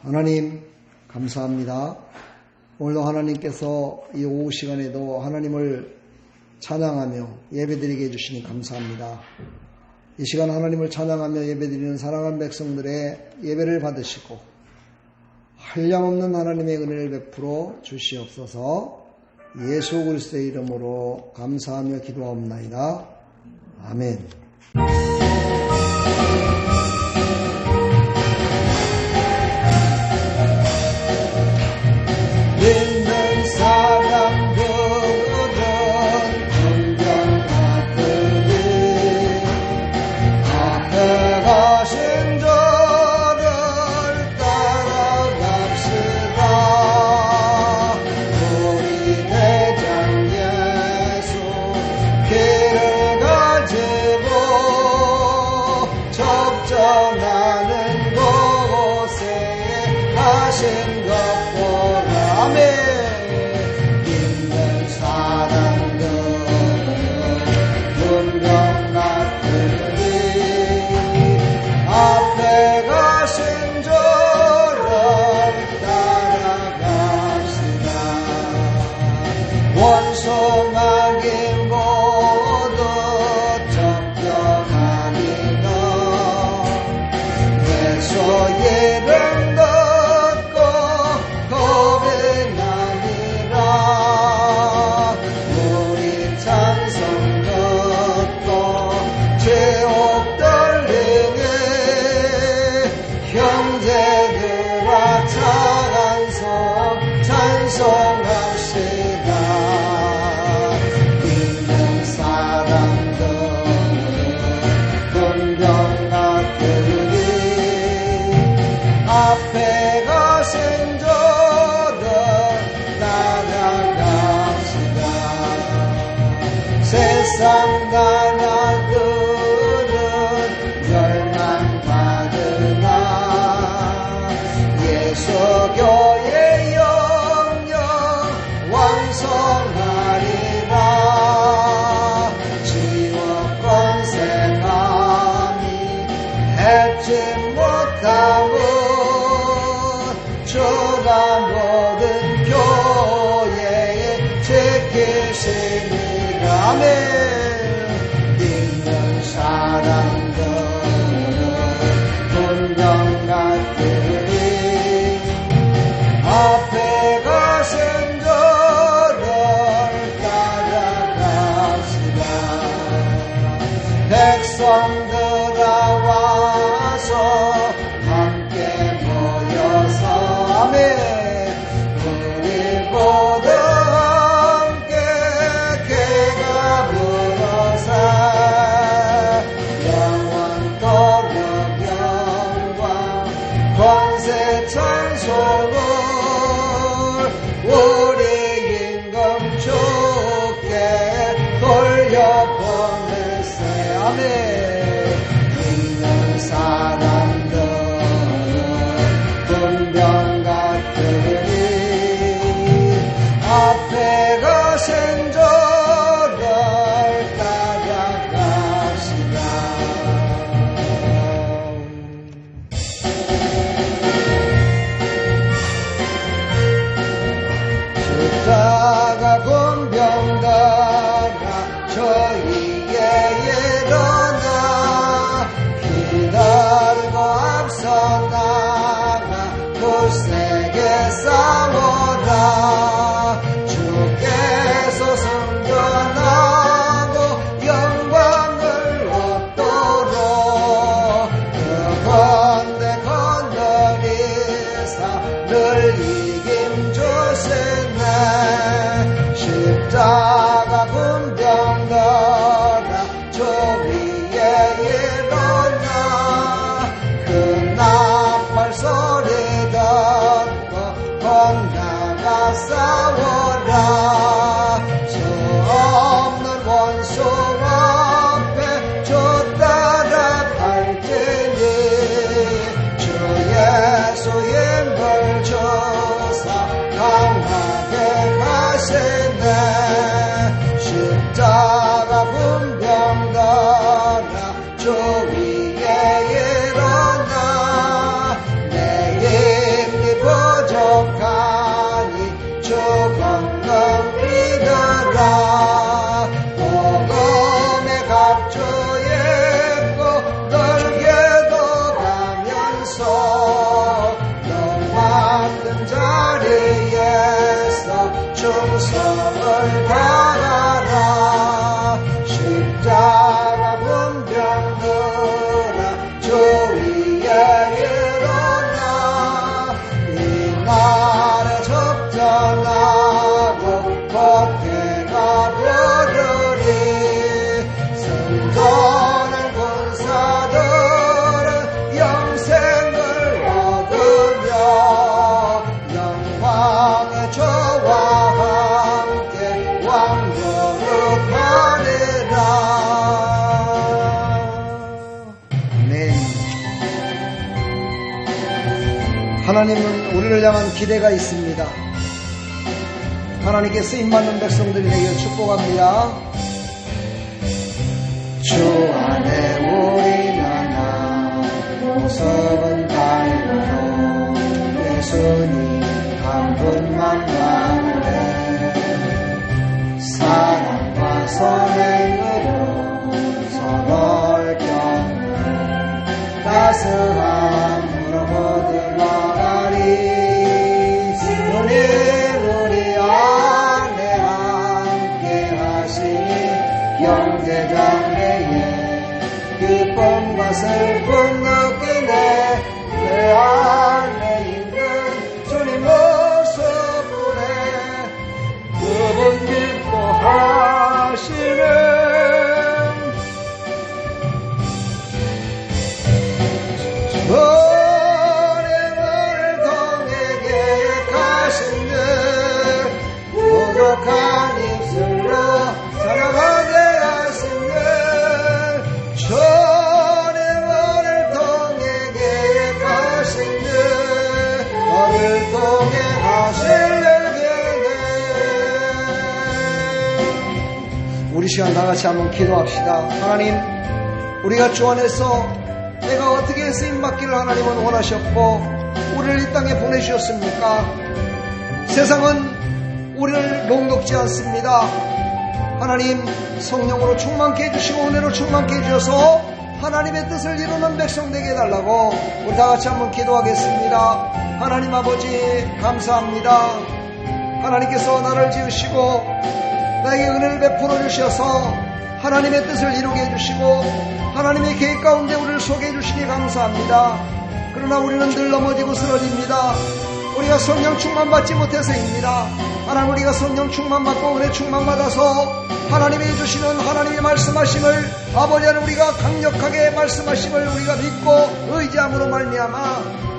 하나님 감사합니다. 오늘도 하나님께서 이 오후 시간에도 하나님을 찬양하며 예배드리게 해주시니 감사합니다. 이 시간 하나님을 찬양하며 예배드리는 사랑하는 백성들의 예배를 받으시고 한량없는 하나님의 은혜를 베풀어 주시옵소서. 예수 그리스도의 이름으로 감사하며 기도하옵나이다. 아멘. 믿는 사람들은 긍정하더니 앞에 가신 저를 따라갑시다. 우리 대장 예수 길을 가지고 적정하는 곳에 가신 것 보라. 아멘. 믿는 사람들은 분명 같으니 앞에 가신 저를 따라갑시다. 원수막인 모두 적격하니라. 예수 이름 듣고 겁이 나니라. 우리 찬송 듣고 제옥 떨리니 형제들아 찬송 찬송합시다. 믿는 사람들은 긍정 같으니 앞에 가신 저들 따라갑시다. 세상 나라들은 멸망받으나 예수 교회 영영 왕성하리라. 지옥 권세 감히 해치 못하고 주가 모든 교회에 지키시니라. 아멘. 믿는 사람들은 분명 같으니 앞에 가신 저를 따라갑시다. 백성들아 와서 함께 모여서 아멘. 우리 모두 함께 개가 불어서 영원토록 영광 권세 찬송을 우리 임금 주께 돌려보내세. 아멘. 믿는 사람들은 분명 같으니 앞에 가신 저를 따라갑시다. 십자가 군병들아 저희에 일어나 기다리고 앞서 나가 굳세게 싸워라. 주께서 승전하고 영광을 얻도록 그 건대 건너리사 늘 이김 주시네. 십자가 군병들아 저 위에 일어나 그 나팔 소리 듣고 건너가 싸워라. 수 없는 원수 앞에 주 따라갈지니 주 예수의 벌 주사 강하게 가시네. 하나님은 우리를 향한 기대가 있습니다. 하나님께 쓰임받는 백성들이 되기를 축복합니다. 주 안에 우리 나나 모습은 달라도 예수님 한 분만 나누네. 사랑과 선행으로 서로를 곁는 따스함으로 모두 나가리. 주님 우리 안에 함께 하시니 영제장래에 기쁨과 슬픔 느끼네. 내 안에 있는 주님 모습보네 그분 기뻐하시네. 어려움을 통해 계획하신 늘 부족한 입술로 사랑하게 하신 늘 전해원을 통해 계획하신 늘 너를 통해 하실래게. 우리 시간 다같이 한번 기도합시다. 하나님, 우리가 주 안에서 내가 어떻게 쓰임받기를 하나님은 원하셨고 우리를 이 땅에 보내주셨습니까? 세상은 우리를 녹록지 않습니다. 하나님, 성령으로 충만케 해주시고 은혜로 충만케 해주셔서 하나님의 뜻을 이루는 백성 되게 해달라고 우리 다같이 한번 기도하겠습니다. 하나님 아버지, 감사합니다. 하나님께서 나를 지으시고 나에게 은혜를 베풀어 주셔서 하나님의 뜻을 이루게 해주시고 하나님의 계획 가운데 우리를 소개해 주시니 감사합니다. 그러나 우리는 늘 넘어지고 쓰러집니다. 우리가 성령 충만받지 못해서입니다. 하나님, 우리가 성령 충만받고 은혜 충만받아서 하나님이 해주시는 하나님의 말씀하심을 아버지 하나님 우리가 강력하게 말씀하심을 우리가 믿고 의지함으로 말미암아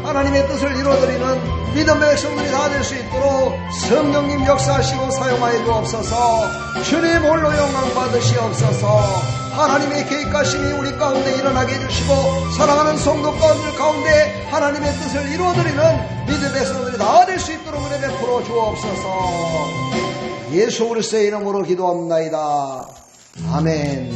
하나님의 뜻을 이루어드리는 믿음의 백성들이 다 될 수 있도록 성령님 역사하시고 사용하여 주옵소서. 주님 홀로 영광 받으시옵소서. 하나님의 계획하심이 우리 가운데 일어나게 해주시고 사랑하는 성도 가운데 하나님의 뜻을 이루어드리는 믿음의 백성들이 다 될 수 있도록 은혜 베풀어 주옵소서. 예수 그리스도의 이름으로 기도합나이다. 아멘.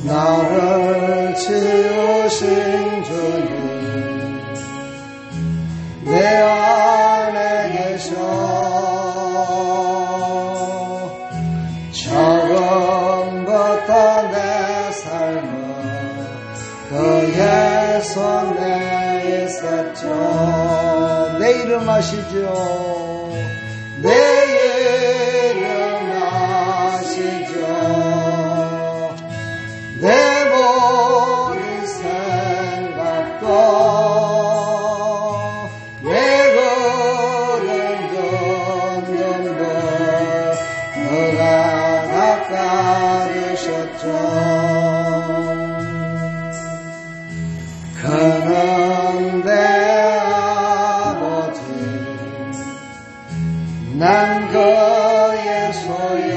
나를 지으신 주님 내 안에 계셔. 처음부터 내 삶은 그의 손에 있었죠. 내 이름 아시죠? 내 이름 아시죠. 내 모든 생각도 내 걸음 든든도 너가 닦아주셨죠. 그런데 아버지 난 그의 소용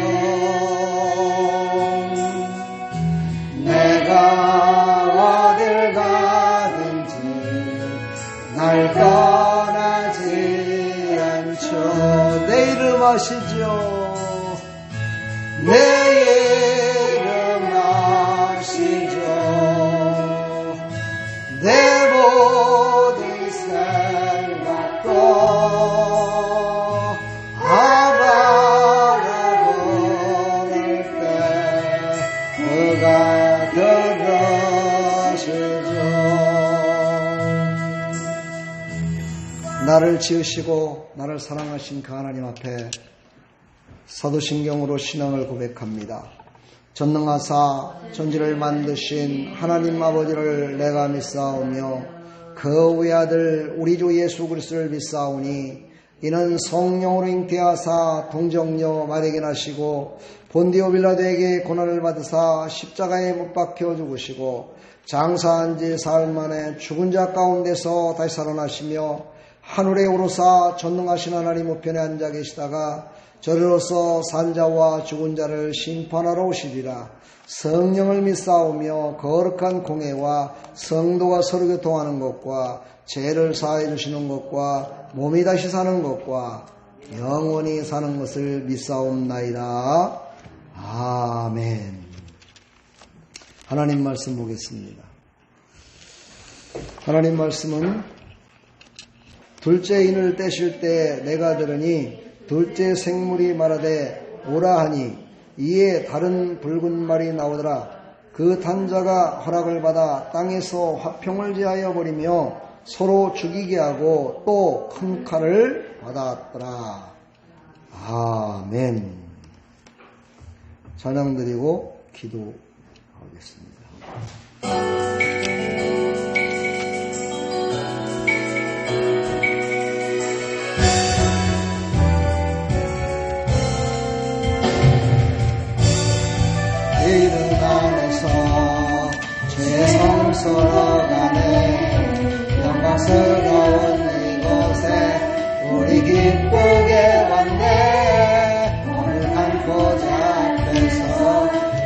내가 어딜 가든지 날 떠나지 않죠. 내 이름 아시죠? 내 이름 아시죠. 내 모든 생각도 아바라고 부를 때 그가 들으시죠. 나를 지으시고 나를 사랑하신 그 하나님 앞에 사도신경으로 신앙을 고백합니다. 전능하사 천지를 만드신 하나님 아버지를 내가 믿사오며 그 외아들 우리 주 예수 그리스도를 믿사오니 이는 성령으로 잉태하사 동정녀 마리아에게 나시고 본디오 빌라도에게 고난을 받으사 십자가에 못 박혀 죽으시고 장사한 지 사흘 만에 죽은 자 가운데서 다시 살아나시며 하늘에 오르사 전능하신 하나님 우편에 앉아 계시다가 저리로서 산자와 죽은 자를 심판하러 오시리라. 성령을 믿사오며 거룩한 공회와 성도가 서로 교통하는 것과 죄를 사해 주시는 것과 몸이 다시 사는 것과 영원히 사는 것을 믿사옵나이다. 아멘. 하나님 말씀 보겠습니다. 하나님 말씀은 둘째 인을 떼실 때 내가 들으니 둘째 생물이 말하되 오라 하니 이에 다른 붉은 말이 나오더라. 그 탄자가 허락을 받아 땅에서 화평을 제하여 버리며 서로 죽이게 하고 또 큰 칼을 받았더라. 아멘. 찬양 드리고 기도하겠습니다. 내 이름 안에서 죄성스러 가네 영광스러운 이곳에 우리 기쁘게 왔네 거룩한 보좌 앞에서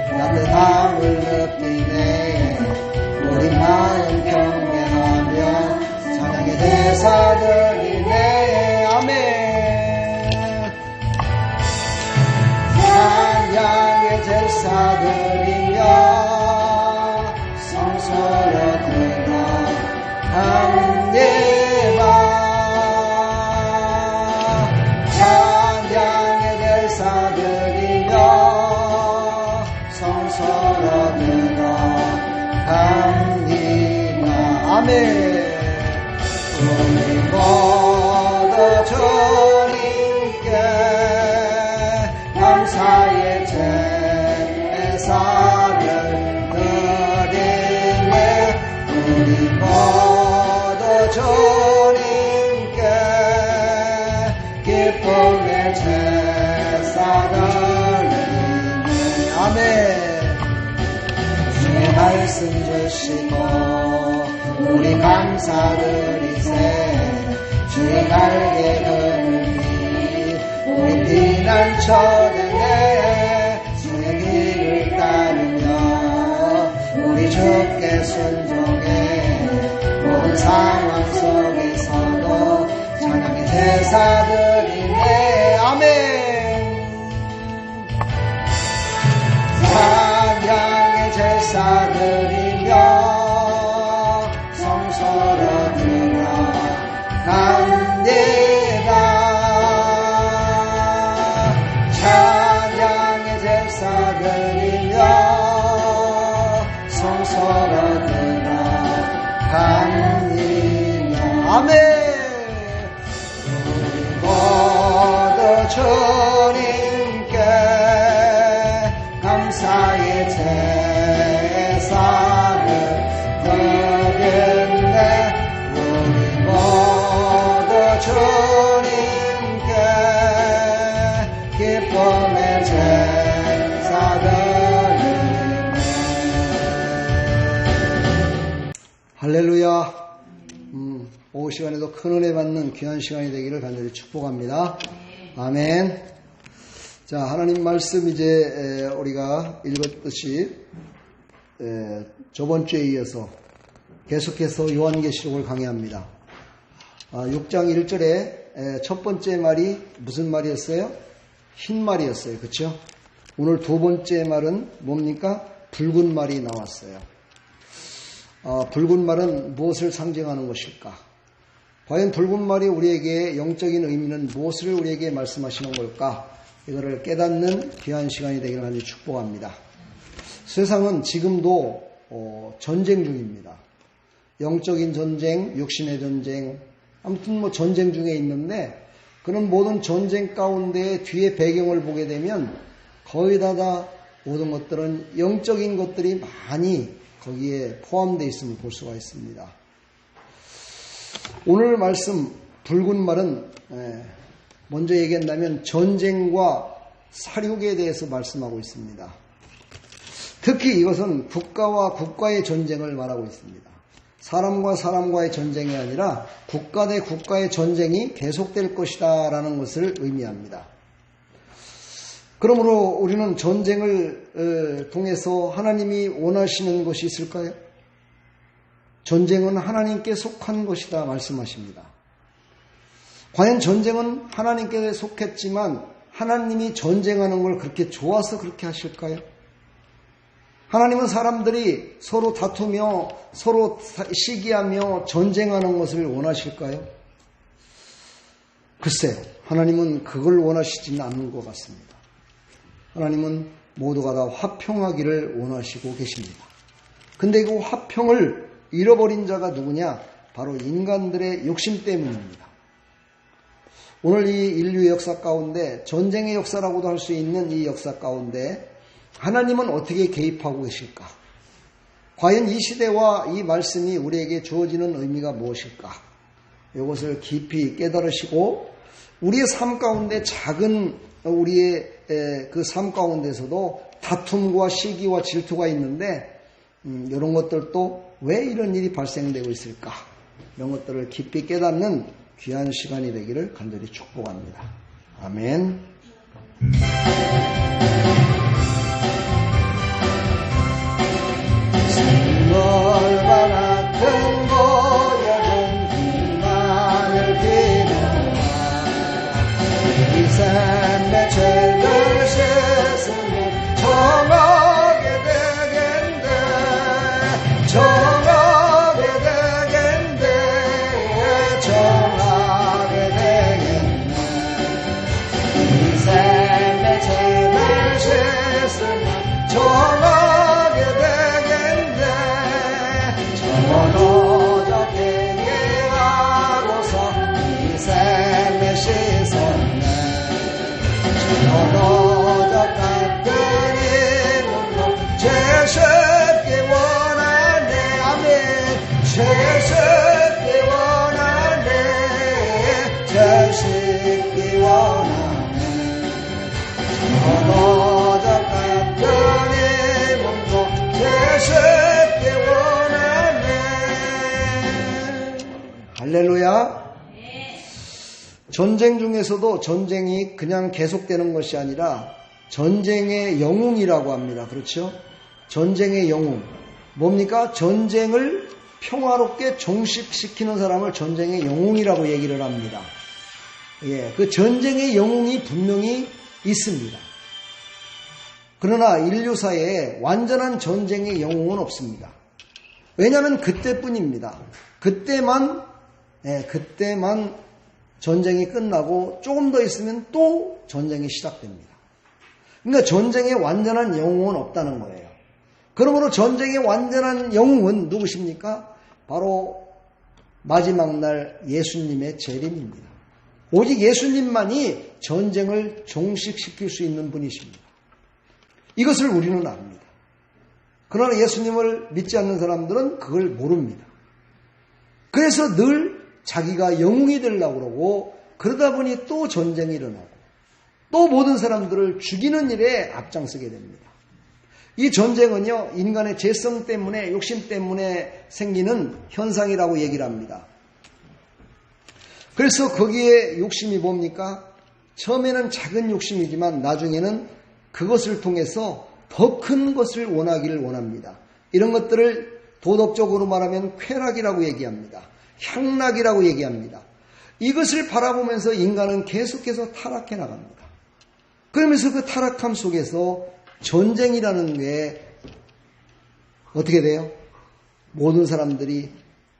따뜻함을 느끼네 우리 마음 경배하며 찬양의 대사들이네 아멘 찬양의 제사드리며 성소로 들어갑니다 찬양의 제사드리며 성소로 들어갑니다 아멘 우리 모두 주님께 감사의 제사를 드리네 우리 모두 주님께 기쁨의 제사드리네 아멘 주의 말씀 주시고 우리 감사드리세 주의 날개 그늘이 우리 피난처되네 주의 길을 따르며 우리 주께 순종해 모든 상황 속에서도 찬양의 제사드리네 아멘 찬양의 제사드리며 성소로 들어갑니다 찬양의 제사드리며 성소로 들어갑니다 아멘 우리 모두 주님께 감사의 제사를 드렸네 우리 모두 주님께 기쁨의 제사드리네 할렐루야. 오후 시간에도 큰 은혜 받는 귀한 시간이 되기를 간절히 축복합니다. 아멘. 자, 하나님 말씀 이제 우리가 읽었듯이 저번 주에 이어서 계속해서 요한계시록을 강의합니다. 6장 1절에 첫 번째 말이 무슨 말이었어요? 흰 말이었어요. 그렇죠? 오늘 두 번째 말은 뭡니까? 붉은 말이 나왔어요. 붉은 말은 무엇을 상징하는 것일까? 과연 붉은 말이 우리에게 영적인 의미는 무엇을 우리에게 말씀하시는 걸까? 이거를 깨닫는 귀한 시간이 되기를 간절히 축복합니다. 세상은 지금도 전쟁 중입니다. 영적인 전쟁, 육신의 전쟁, 아무튼 뭐 전쟁 중에 있는데 그런 모든 전쟁 가운데 뒤에 배경을 보게 되면 거의 다 모든 것들은 영적인 것들이 많이 거기에 포함되어 있음을 볼 수가 있습니다. 오늘 말씀 붉은 말은 먼저 얘기한다면 전쟁과 사륙에 대해서 말씀하고 있습니다. 특히 이것은 국가와 국가의 전쟁을 말하고 있습니다. 사람과 사람과의 전쟁이 아니라 국가 대 국가의 전쟁이 계속될 것이다 라는 것을 의미합니다. 그러므로 우리는 전쟁을 통해서 하나님이 원하시는 것이 있을까요? 전쟁은 하나님께 속한 것이다 말씀하십니다. 과연 전쟁은 하나님께 속했지만 하나님이 전쟁하는 걸 그렇게 좋아서 그렇게 하실까요? 하나님은 사람들이 서로 다투며 서로 시기하며 전쟁하는 것을 원하실까요? 글쎄요. 하나님은 그걸 원하시지는 않는 것 같습니다. 하나님은 모두가 다 화평하기를 원하시고 계십니다. 근데 그 화평을 잃어버린 자가 누구냐? 바로 인간들의 욕심 때문입니다. 오늘 이 인류의 역사 가운데 전쟁의 역사라고도 할 수 있는 이 역사 가운데 하나님은 어떻게 개입하고 계실까? 과연 이 시대와 이 말씀이 우리에게 주어지는 의미가 무엇일까? 이것을 깊이 깨달으시고 우리의 삶 가운데 작은 우리의 그 삶 가운데서도 다툼과 시기와 질투가 있는데 이런 것들도 왜 이런 일이 발생되고 있을까? 이런 것들을 깊이 깨닫는 귀한 시간이 되기를 간절히 축복합니다. 아멘. 얼마 같은 고역은 희망을 비노라 이 삶의 죄를 씻으면 정하게 되겠네 정하게 되겠네 정하게 되겠네 이 삶의 죄를 씻으면 정하게 되겠네 전어적 회개하고서 이 삶의 시선네 전어적 같은 이름으로 죄쉽기 원하네 아멘 죄쉽기 원하네 죄쉽기 원하네 전어적 같은 이름으로 죄쉽기 원하네 할렐루야. 전쟁 중에서도 전쟁이 그냥 계속되는 것이 아니라 전쟁의 영웅이라고 합니다. 그렇죠? 전쟁의 영웅. 뭡니까? 전쟁을 평화롭게 종식시키는 사람을 전쟁의 영웅이라고 얘기를 합니다. 예, 그 전쟁의 영웅이 분명히 있습니다. 그러나 인류사에 완전한 전쟁의 영웅은 없습니다. 왜냐하면 그때뿐입니다. 그때만 전쟁이 끝나고 조금 더 있으면 또 전쟁이 시작됩니다. 그러니까 전쟁의 완전한 영웅은 없다는 거예요. 그러므로 전쟁의 완전한 영웅은 누구십니까? 바로 마지막 날 예수님의 재림입니다. 오직 예수님만이 전쟁을 종식시킬 수 있는 분이십니다. 이것을 우리는 압니다. 그러나 예수님을 믿지 않는 사람들은 그걸 모릅니다. 그래서 늘 자기가 영웅이 되려고 그러고 그러다 보니 또 전쟁이 일어나고 또 모든 사람들을 죽이는 일에 앞장서게 됩니다. 이 전쟁은요, 인간의 죄성 때문에, 욕심 때문에 생기는 현상이라고 얘기를 합니다. 그래서 거기에 욕심이 뭡니까? 처음에는 작은 욕심이지만 나중에는 그것을 통해서 더 큰 것을 원하기를 원합니다. 이런 것들을 도덕적으로 말하면 쾌락이라고 얘기합니다. 향락이라고 얘기합니다. 이것을 바라보면서 인간은 계속해서 타락해 나갑니다. 그러면서 그 타락함 속에서 전쟁이라는 게 어떻게 돼요? 모든 사람들이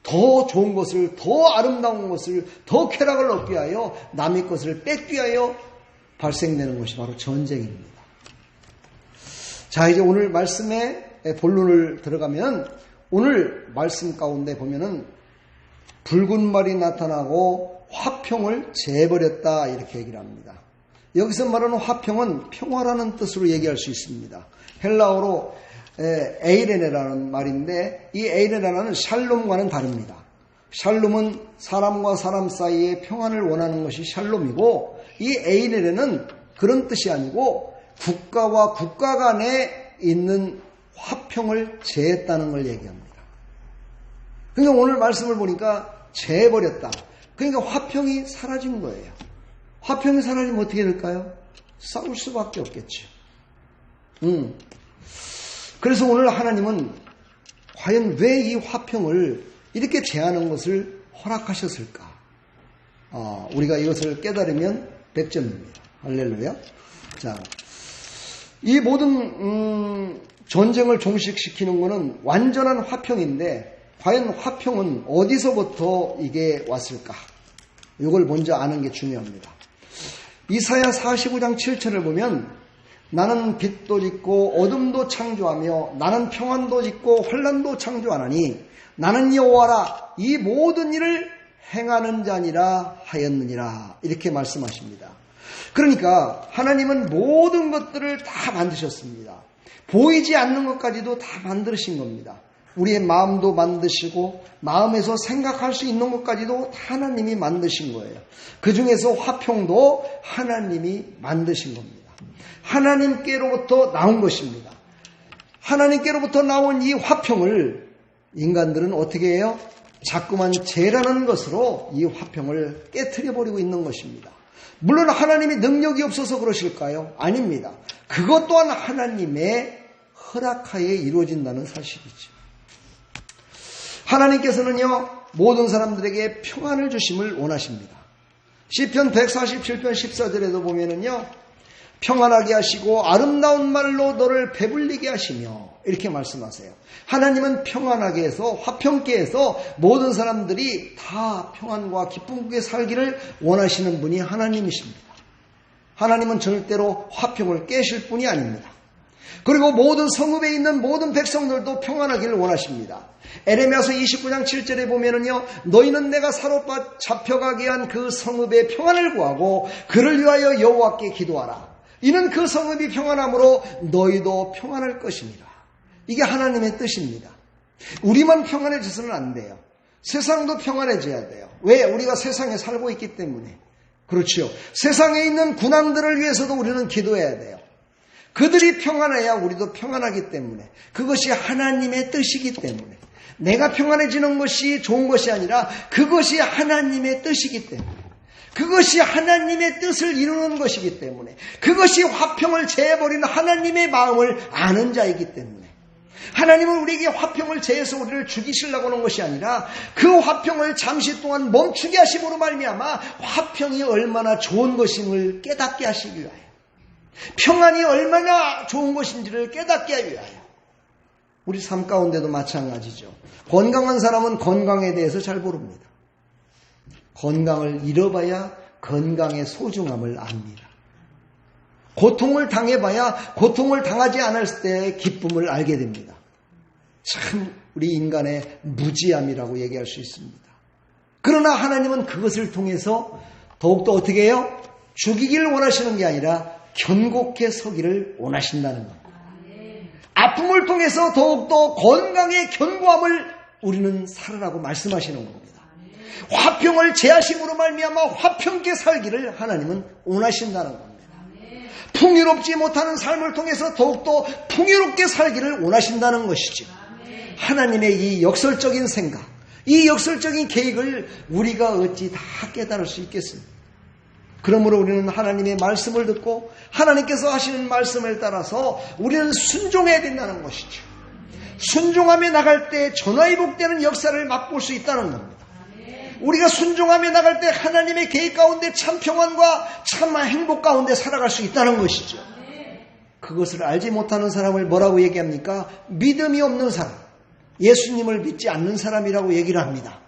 더 좋은 것을, 더 아름다운 것을, 더 쾌락을 얻기 위하여 남의 것을 뺏기 위하여 발생되는 것이 바로 전쟁입니다. 자, 이제 오늘 말씀의 본론을 들어가면 오늘 말씀 가운데 보면은 붉은 말이 나타나고 화평을 재버렸다 이렇게 얘기를 합니다. 여기서 말하는 화평은 평화라는 뜻으로 얘기할 수 있습니다. 헬라어로 에이레네라는 말인데 이 에이레네라는 샬롬과는 다릅니다. 샬롬은 사람과 사람 사이의 평안을 원하는 것이 샬롬이고 이 에이레네는 그런 뜻이 아니고 국가와 국가 간에 있는 화평을 재했다는 걸 얘기합니다. 그러니까 오늘 말씀을 보니까 재해버렸다. 그러니까 화평이 사라진 거예요. 화평이 사라지면 어떻게 될까요? 싸울 수밖에 없겠죠. 그래서 오늘 하나님은 과연 왜 이 화평을 이렇게 제하는 것을 허락하셨을까? 우리가 이것을 깨달으면 100점입니다. 할렐루야. 자, 이 모든 전쟁을 종식시키는 것은 완전한 화평인데 과연 화평은 어디서부터 이게 왔을까? 이걸 먼저 아는 게 중요합니다. 이사야 45장 7절을 보면 나는 빛도 짓고 어둠도 창조하며 나는 평안도 짓고 환난도 창조하나니 나는 여호와라 이 모든 일을 행하는 자니라 하였느니라 이렇게 말씀하십니다. 그러니까 하나님은 모든 것들을 다 만드셨습니다. 보이지 않는 것까지도 다 만드신 겁니다. 우리의 마음도 만드시고 마음에서 생각할 수 있는 것까지도 다 하나님이 만드신 거예요. 그 중에서 화평도 하나님이 만드신 겁니다. 하나님께로부터 나온 것입니다. 하나님께로부터 나온 이 화평을 인간들은 어떻게 해요? 자꾸만 죄라는 것으로 이 화평을 깨트려버리고 있는 것입니다. 물론 하나님이 능력이 없어서 그러실까요? 아닙니다. 그것 또한 하나님의 허락하에 이루어진다는 사실이죠. 하나님께서는요, 모든 사람들에게 평안을 주심을 원하십니다. 시편 147편 14절에도 보면은요, 평안하게 하시고 아름다운 말로 너를 배불리게 하시며 이렇게 말씀하세요. 하나님은 평안하게 해서 화평케 해서 모든 사람들이 다 평안과 기쁨 속에 살기를 원하시는 분이 하나님이십니다. 하나님은 절대로 화평을 깨실 분이 아닙니다. 그리고 모든 성읍에 있는 모든 백성들도 평안하기를 원하십니다. 에레미야서 29장 7절에 보면은요, 너희는 내가 사로잡아 잡혀가게 한 그 성읍의 평안을 구하고 그를 위하여 여호와께 기도하라. 이는 그 성읍이 평안함으로 너희도 평안할 것입니다. 이게 하나님의 뜻입니다. 우리만 평안해져서는 안 돼요. 세상도 평안해져야 돼요. 왜? 우리가 세상에 살고 있기 때문에. 그렇죠. 세상에 있는 군왕들을 위해서도 우리는 기도해야 돼요. 그들이 평안해야 우리도 평안하기 때문에. 그것이 하나님의 뜻이기 때문에. 내가 평안해지는 것이 좋은 것이 아니라 그것이 하나님의 뜻이기 때문에. 그것이 하나님의 뜻을 이루는 것이기 때문에. 그것이 화평을 제해버리는 하나님의 마음을 아는 자이기 때문에. 하나님은 우리에게 화평을 제해서 우리를 죽이시려고 하는 것이 아니라 그 화평을 잠시 동안 멈추게 하심으로 말미암아 화평이 얼마나 좋은 것임을 깨닫게 하시기 위하여, 평안이 얼마나 좋은 것인지를 깨닫게 하기 위하여. 우리 삶 가운데도 마찬가지죠. 건강한 사람은 건강에 대해서 잘 모릅니다. 건강을 잃어봐야 건강의 소중함을 압니다. 고통을 당해봐야 고통을 당하지 않을 때의 기쁨을 알게 됩니다. 참 우리 인간의 무지함이라고 얘기할 수 있습니다. 그러나 하나님은 그것을 통해서 더욱더 어떻게 해요? 죽이기를 원하시는 게 아니라 견고케 서기를 원하신다는 겁니다. 아픔을 통해서 더욱더 건강의 견고함을 우리는 살으라고 말씀하시는 겁니다. 화평을 제하심으로 말미암아 화평케 살기를 하나님은 원하신다는 겁니다. 풍요롭지 못하는 삶을 통해서 더욱더 풍요롭게 살기를 원하신다는 것이죠. 하나님의 이 역설적인 생각, 이 역설적인 계획을 우리가 어찌 다 깨달을 수 있겠습니까? 그러므로 우리는 하나님의 말씀을 듣고 하나님께서 하시는 말씀을 따라서 우리는 순종해야 된다는 것이죠. 순종하며 나갈 때 전화위복되는 역사를 맛볼 수 있다는 겁니다. 우리가 순종하며 나갈 때 하나님의 계획 가운데 참 평안과 참 행복 가운데 살아갈 수 있다는 것이죠. 그것을 알지 못하는 사람을 뭐라고 얘기합니까? 믿음이 없는 사람, 예수님을 믿지 않는 사람이라고 얘기를 합니다.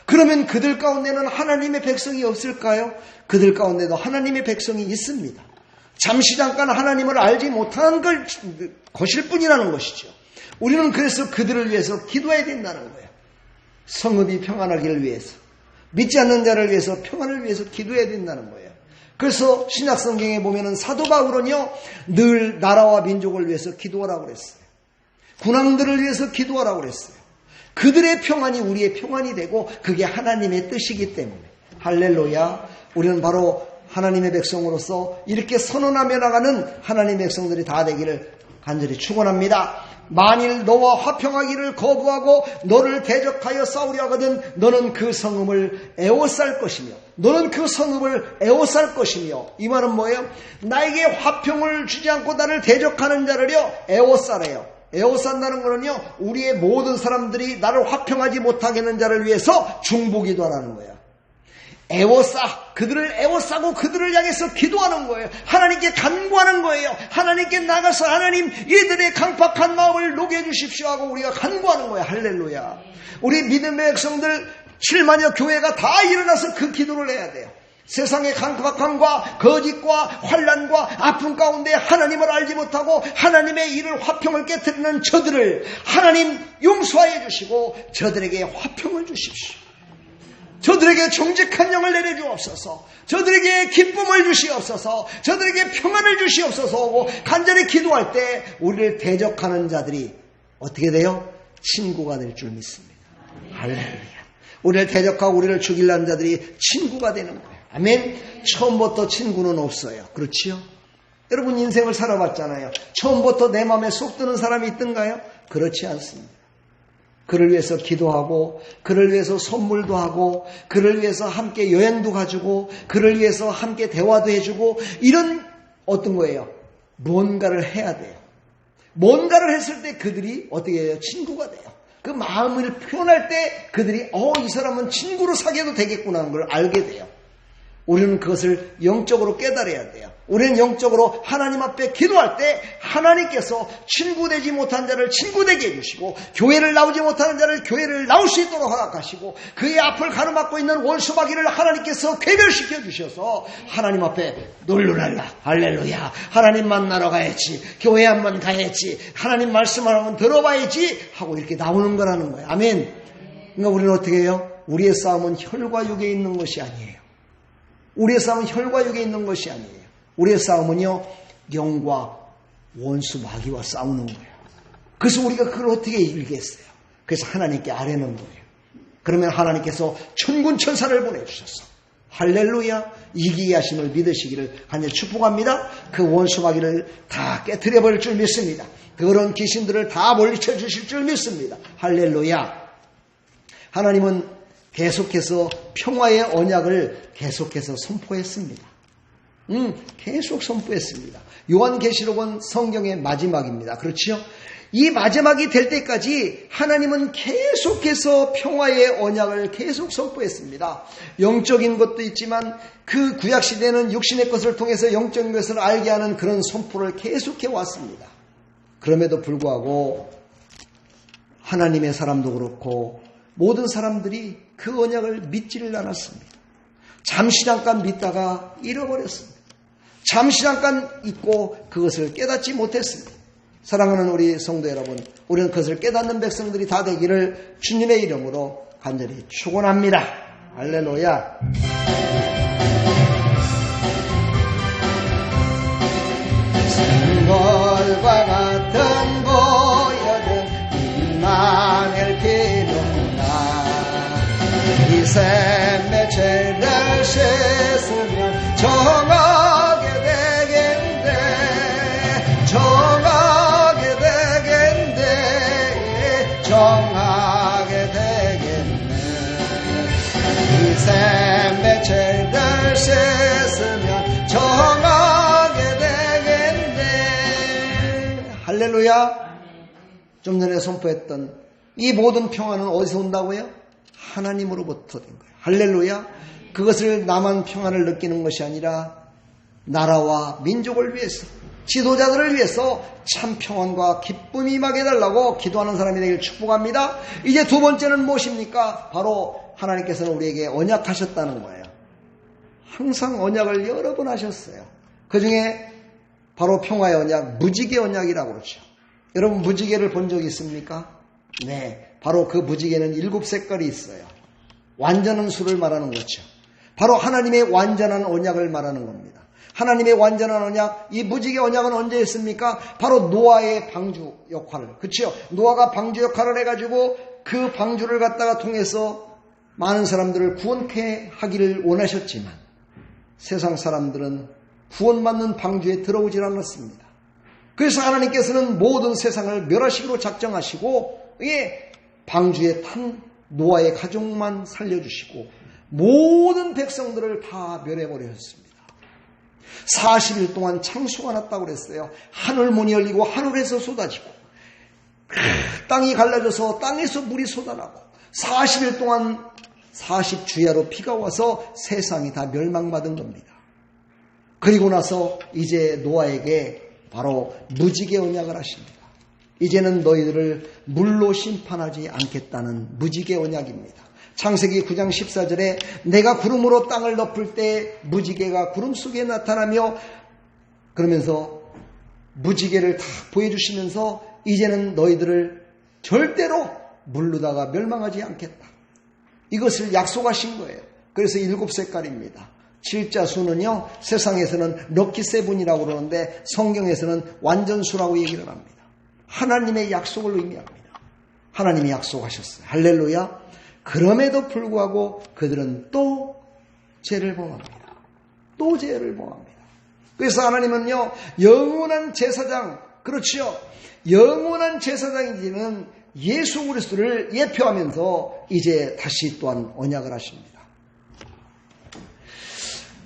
그러면 그들 가운데는 하나님의 백성이 없을까요? 그들 가운데도 하나님의 백성이 있습니다. 잠시 잠깐 하나님을 알지 못하는 것일 뿐이라는 것이죠. 우리는 그래서 그들을 위해서 기도해야 된다는 거예요. 성읍이 평안하기를 위해서, 믿지 않는 자를 위해서, 평안을 위해서 기도해야 된다는 거예요. 그래서 신약 성경에 보면은 사도 바울은요, 늘 나라와 민족을 위해서 기도하라고 그랬어요. 군왕들을 위해서 기도하라고 그랬어요. 그들의 평안이 우리의 평안이 되고 그게 하나님의 뜻이기 때문에. 할렐루야. 우리는 바로 하나님의 백성으로서 이렇게 선언하며 나가는 하나님의 백성들이 다 되기를 간절히 축원합니다. 만일 너와 화평하기를 거부하고 너를 대적하여 싸우려 하거든 너는 그 성읍을 에워쌀 것이며 너는 그 성읍을 에워쌀 것이며 이 말은 뭐예요? 나에게 화평을 주지 않고 나를 대적하는 자를요 에워싸래요. 에워싼다는 거는요 우리의 모든 사람들이 나를 화평하지 못하게 하는 자를 위해서 중보기도하라는 거예요. 에워싸, 그들을 에워싸고 그들을 향해서 기도하는 거예요. 하나님께 간구하는 거예요. 하나님께 나가서 하나님 이들의 강팍한 마음을 녹여주십시오 하고 우리가 간구하는 거예요. 할렐루야. 우리 믿음의 백성들 7만여 교회가 다 일어나서 그 기도를 해야 돼요. 세상의 강팍함과 거짓과 환난과 아픔 가운데 하나님을 알지 못하고 하나님의 일을 화평을 깨뜨리는 저들을 하나님 용서하여 주시고 저들에게 화평을 주십시오. 저들에게 정직한 영을 내려주옵소서. 저들에게 기쁨을 주시옵소서. 저들에게 평안을 주시옵소서 하고 간절히 기도할 때 우리를 대적하는 자들이 어떻게 돼요? 친구가 될 줄 믿습니다. 할렐루야. 우리를 대적하고 우리를 죽이려는 자들이 친구가 되는 거예요. 아멘. 처음부터 친구는 없어요. 그렇지요? 여러분 인생을 살아봤잖아요. 처음부터 내 마음에 쏙 드는 사람이 있던가요? 그렇지 않습니다. 그를 위해서 기도하고 그를 위해서 선물도 하고 그를 위해서 함께 여행도 가지고 그를 위해서 함께 대화도 해주고 이런 어떤 거예요? 뭔가를 해야 돼요. 뭔가를 했을 때 그들이 어떻게 해요? 친구가 돼요. 그 마음을 표현할 때 그들이 이 사람은 친구로 사귀어도 되겠구나 하는 걸 알게 돼요. 우리는 그것을 영적으로 깨달아야 돼요. 우리는 영적으로 하나님 앞에 기도할 때 하나님께서 친구되지 못한 자를 친구되게 해주시고 교회를 나오지 못하는 자를 교회를 나올 수 있도록 허락하시고 그의 앞을 가로막고 있는 원수마귀를 하나님께서 괴멸시켜 주셔서 하나님 앞에 놀루랄라 할렐루야 하나님 만나러 가야지 교회 한번 가야지 하나님 말씀 한번 들어봐야지 하고 이렇게 나오는 거라는 거예요. 아멘. 그러니까 우리는 어떻게 해요? 우리의 싸움은 혈과 육에 있는 것이 아니에요. 우리의 싸움은 혈과 육에 있는 것이 아니에요. 우리의 싸움은요 영과 원수 마귀와 싸우는 거예요. 그래서 우리가 그걸 어떻게 이기겠어요? 그래서 하나님께 아뢰는 거예요. 그러면 하나님께서 천군 천사를 보내주셔서 할렐루야 이기게 하심을 믿으시기를 간절히 축복합니다. 그 원수 마귀를 다 깨트려버릴 줄 믿습니다. 그런 귀신들을 다 물리쳐 주실 줄 믿습니다. 할렐루야. 하나님은 계속해서 평화의 언약을 계속해서 선포했습니다. 계속 선포했습니다. 요한계시록은 성경의 마지막입니다. 그렇죠? 이 마지막이 될 때까지 하나님은 계속해서 평화의 언약을 계속 선포했습니다. 영적인 것도 있지만 그 구약시대는 육신의 것을 통해서 영적인 것을 알게 하는 그런 선포를 계속해 왔습니다. 그럼에도 불구하고 하나님의 사람도 그렇고 모든 사람들이 그 언약을 믿지를 않았습니다. 잠시 잠깐 믿다가 잃어버렸습니다. 잠시 잠깐 잊고 그것을 깨닫지 못했습니다. 사랑하는 우리 성도 여러분, 우리는 그것을 깨닫는 백성들이 다 되기를 주님의 이름으로 간절히 축원합니다. 할렐루야. 생걸과 같은 보여든 임마누엘 기도나 이 샘의 죄를 씻으면 정하게 되겠네 정하게 되겠네 정하게 되겠네 이 샘의 죄를 씻으면 정하게 되겠네. 할렐루야. 좀 전에 선포했던 이 모든 평화는 어디서 온다고요? 하나님으로부터 된 거예요. 할렐루야. 그것을 나만 평안을 느끼는 것이 아니라 나라와 민족을 위해서 지도자들을 위해서 참 평안과 기쁨이 임하게 해달라고 기도하는 사람이 되길 축복합니다. 이제 두 번째는 무엇입니까? 바로 하나님께서는 우리에게 언약하셨다는 거예요. 항상 언약을 여러 번 하셨어요. 그 중에 바로 평화의 언약, 무지개 언약이라고 그러죠. 여러분 무지개를 본 적 있습니까? 네, 바로 그 무지개는 7색깔이 있어요. 완전한 수를 말하는 거죠. 바로 하나님의 완전한 언약을 말하는 겁니다. 하나님의 완전한 언약, 이 무지개 언약은 언제 했습니까? 바로 노아의 방주 역할을, 그렇죠? 노아가 방주 역할을 해가지고 그 방주를 갖다가 통해서 많은 사람들을 구원케 하기를 원하셨지만 세상 사람들은 구원받는 방주에 들어오질 않았습니다. 그래서 하나님께서는 모든 세상을 멸하시기로 작정하시고 방주에 탄 노아의 가족만 살려주시고 모든 백성들을 다 멸해버리셨습니다. 40일 동안 창수가 났다고 그랬어요. 하늘 문이 열리고 하늘에서 쏟아지고 땅이 갈라져서 땅에서 물이 쏟아나고 40일 동안 40주야로 비가 와서 세상이 다 멸망받은 겁니다. 그리고 나서 이제 노아에게 바로 무지개 언약을 하십니다. 이제는 너희들을 물로 심판하지 않겠다는 무지개 언약입니다. 창세기 9장 14절에 내가 구름으로 땅을 덮을 때 무지개가 구름 속에 나타나며 그러면서 무지개를 다 보여주시면서 이제는 너희들을 절대로 물로다가 멸망하지 않겠다. 이것을 약속하신 거예요. 그래서 7색깔입니다. 칠자수는요, 세상에서는 럭키세븐이라고 그러는데 성경에서는 완전수라고 얘기를 합니다. 하나님의 약속을 의미합니다. 하나님이 약속하셨어요. 할렐루야. 그럼에도 불구하고 그들은 또 죄를 범합니다. 또 죄를 범합니다. 그래서 하나님은요, 영원한 제사장, 그렇죠. 영원한 제사장이지는 예수 그리스도를 예표하면서 이제 다시 또한 언약을 하십니다.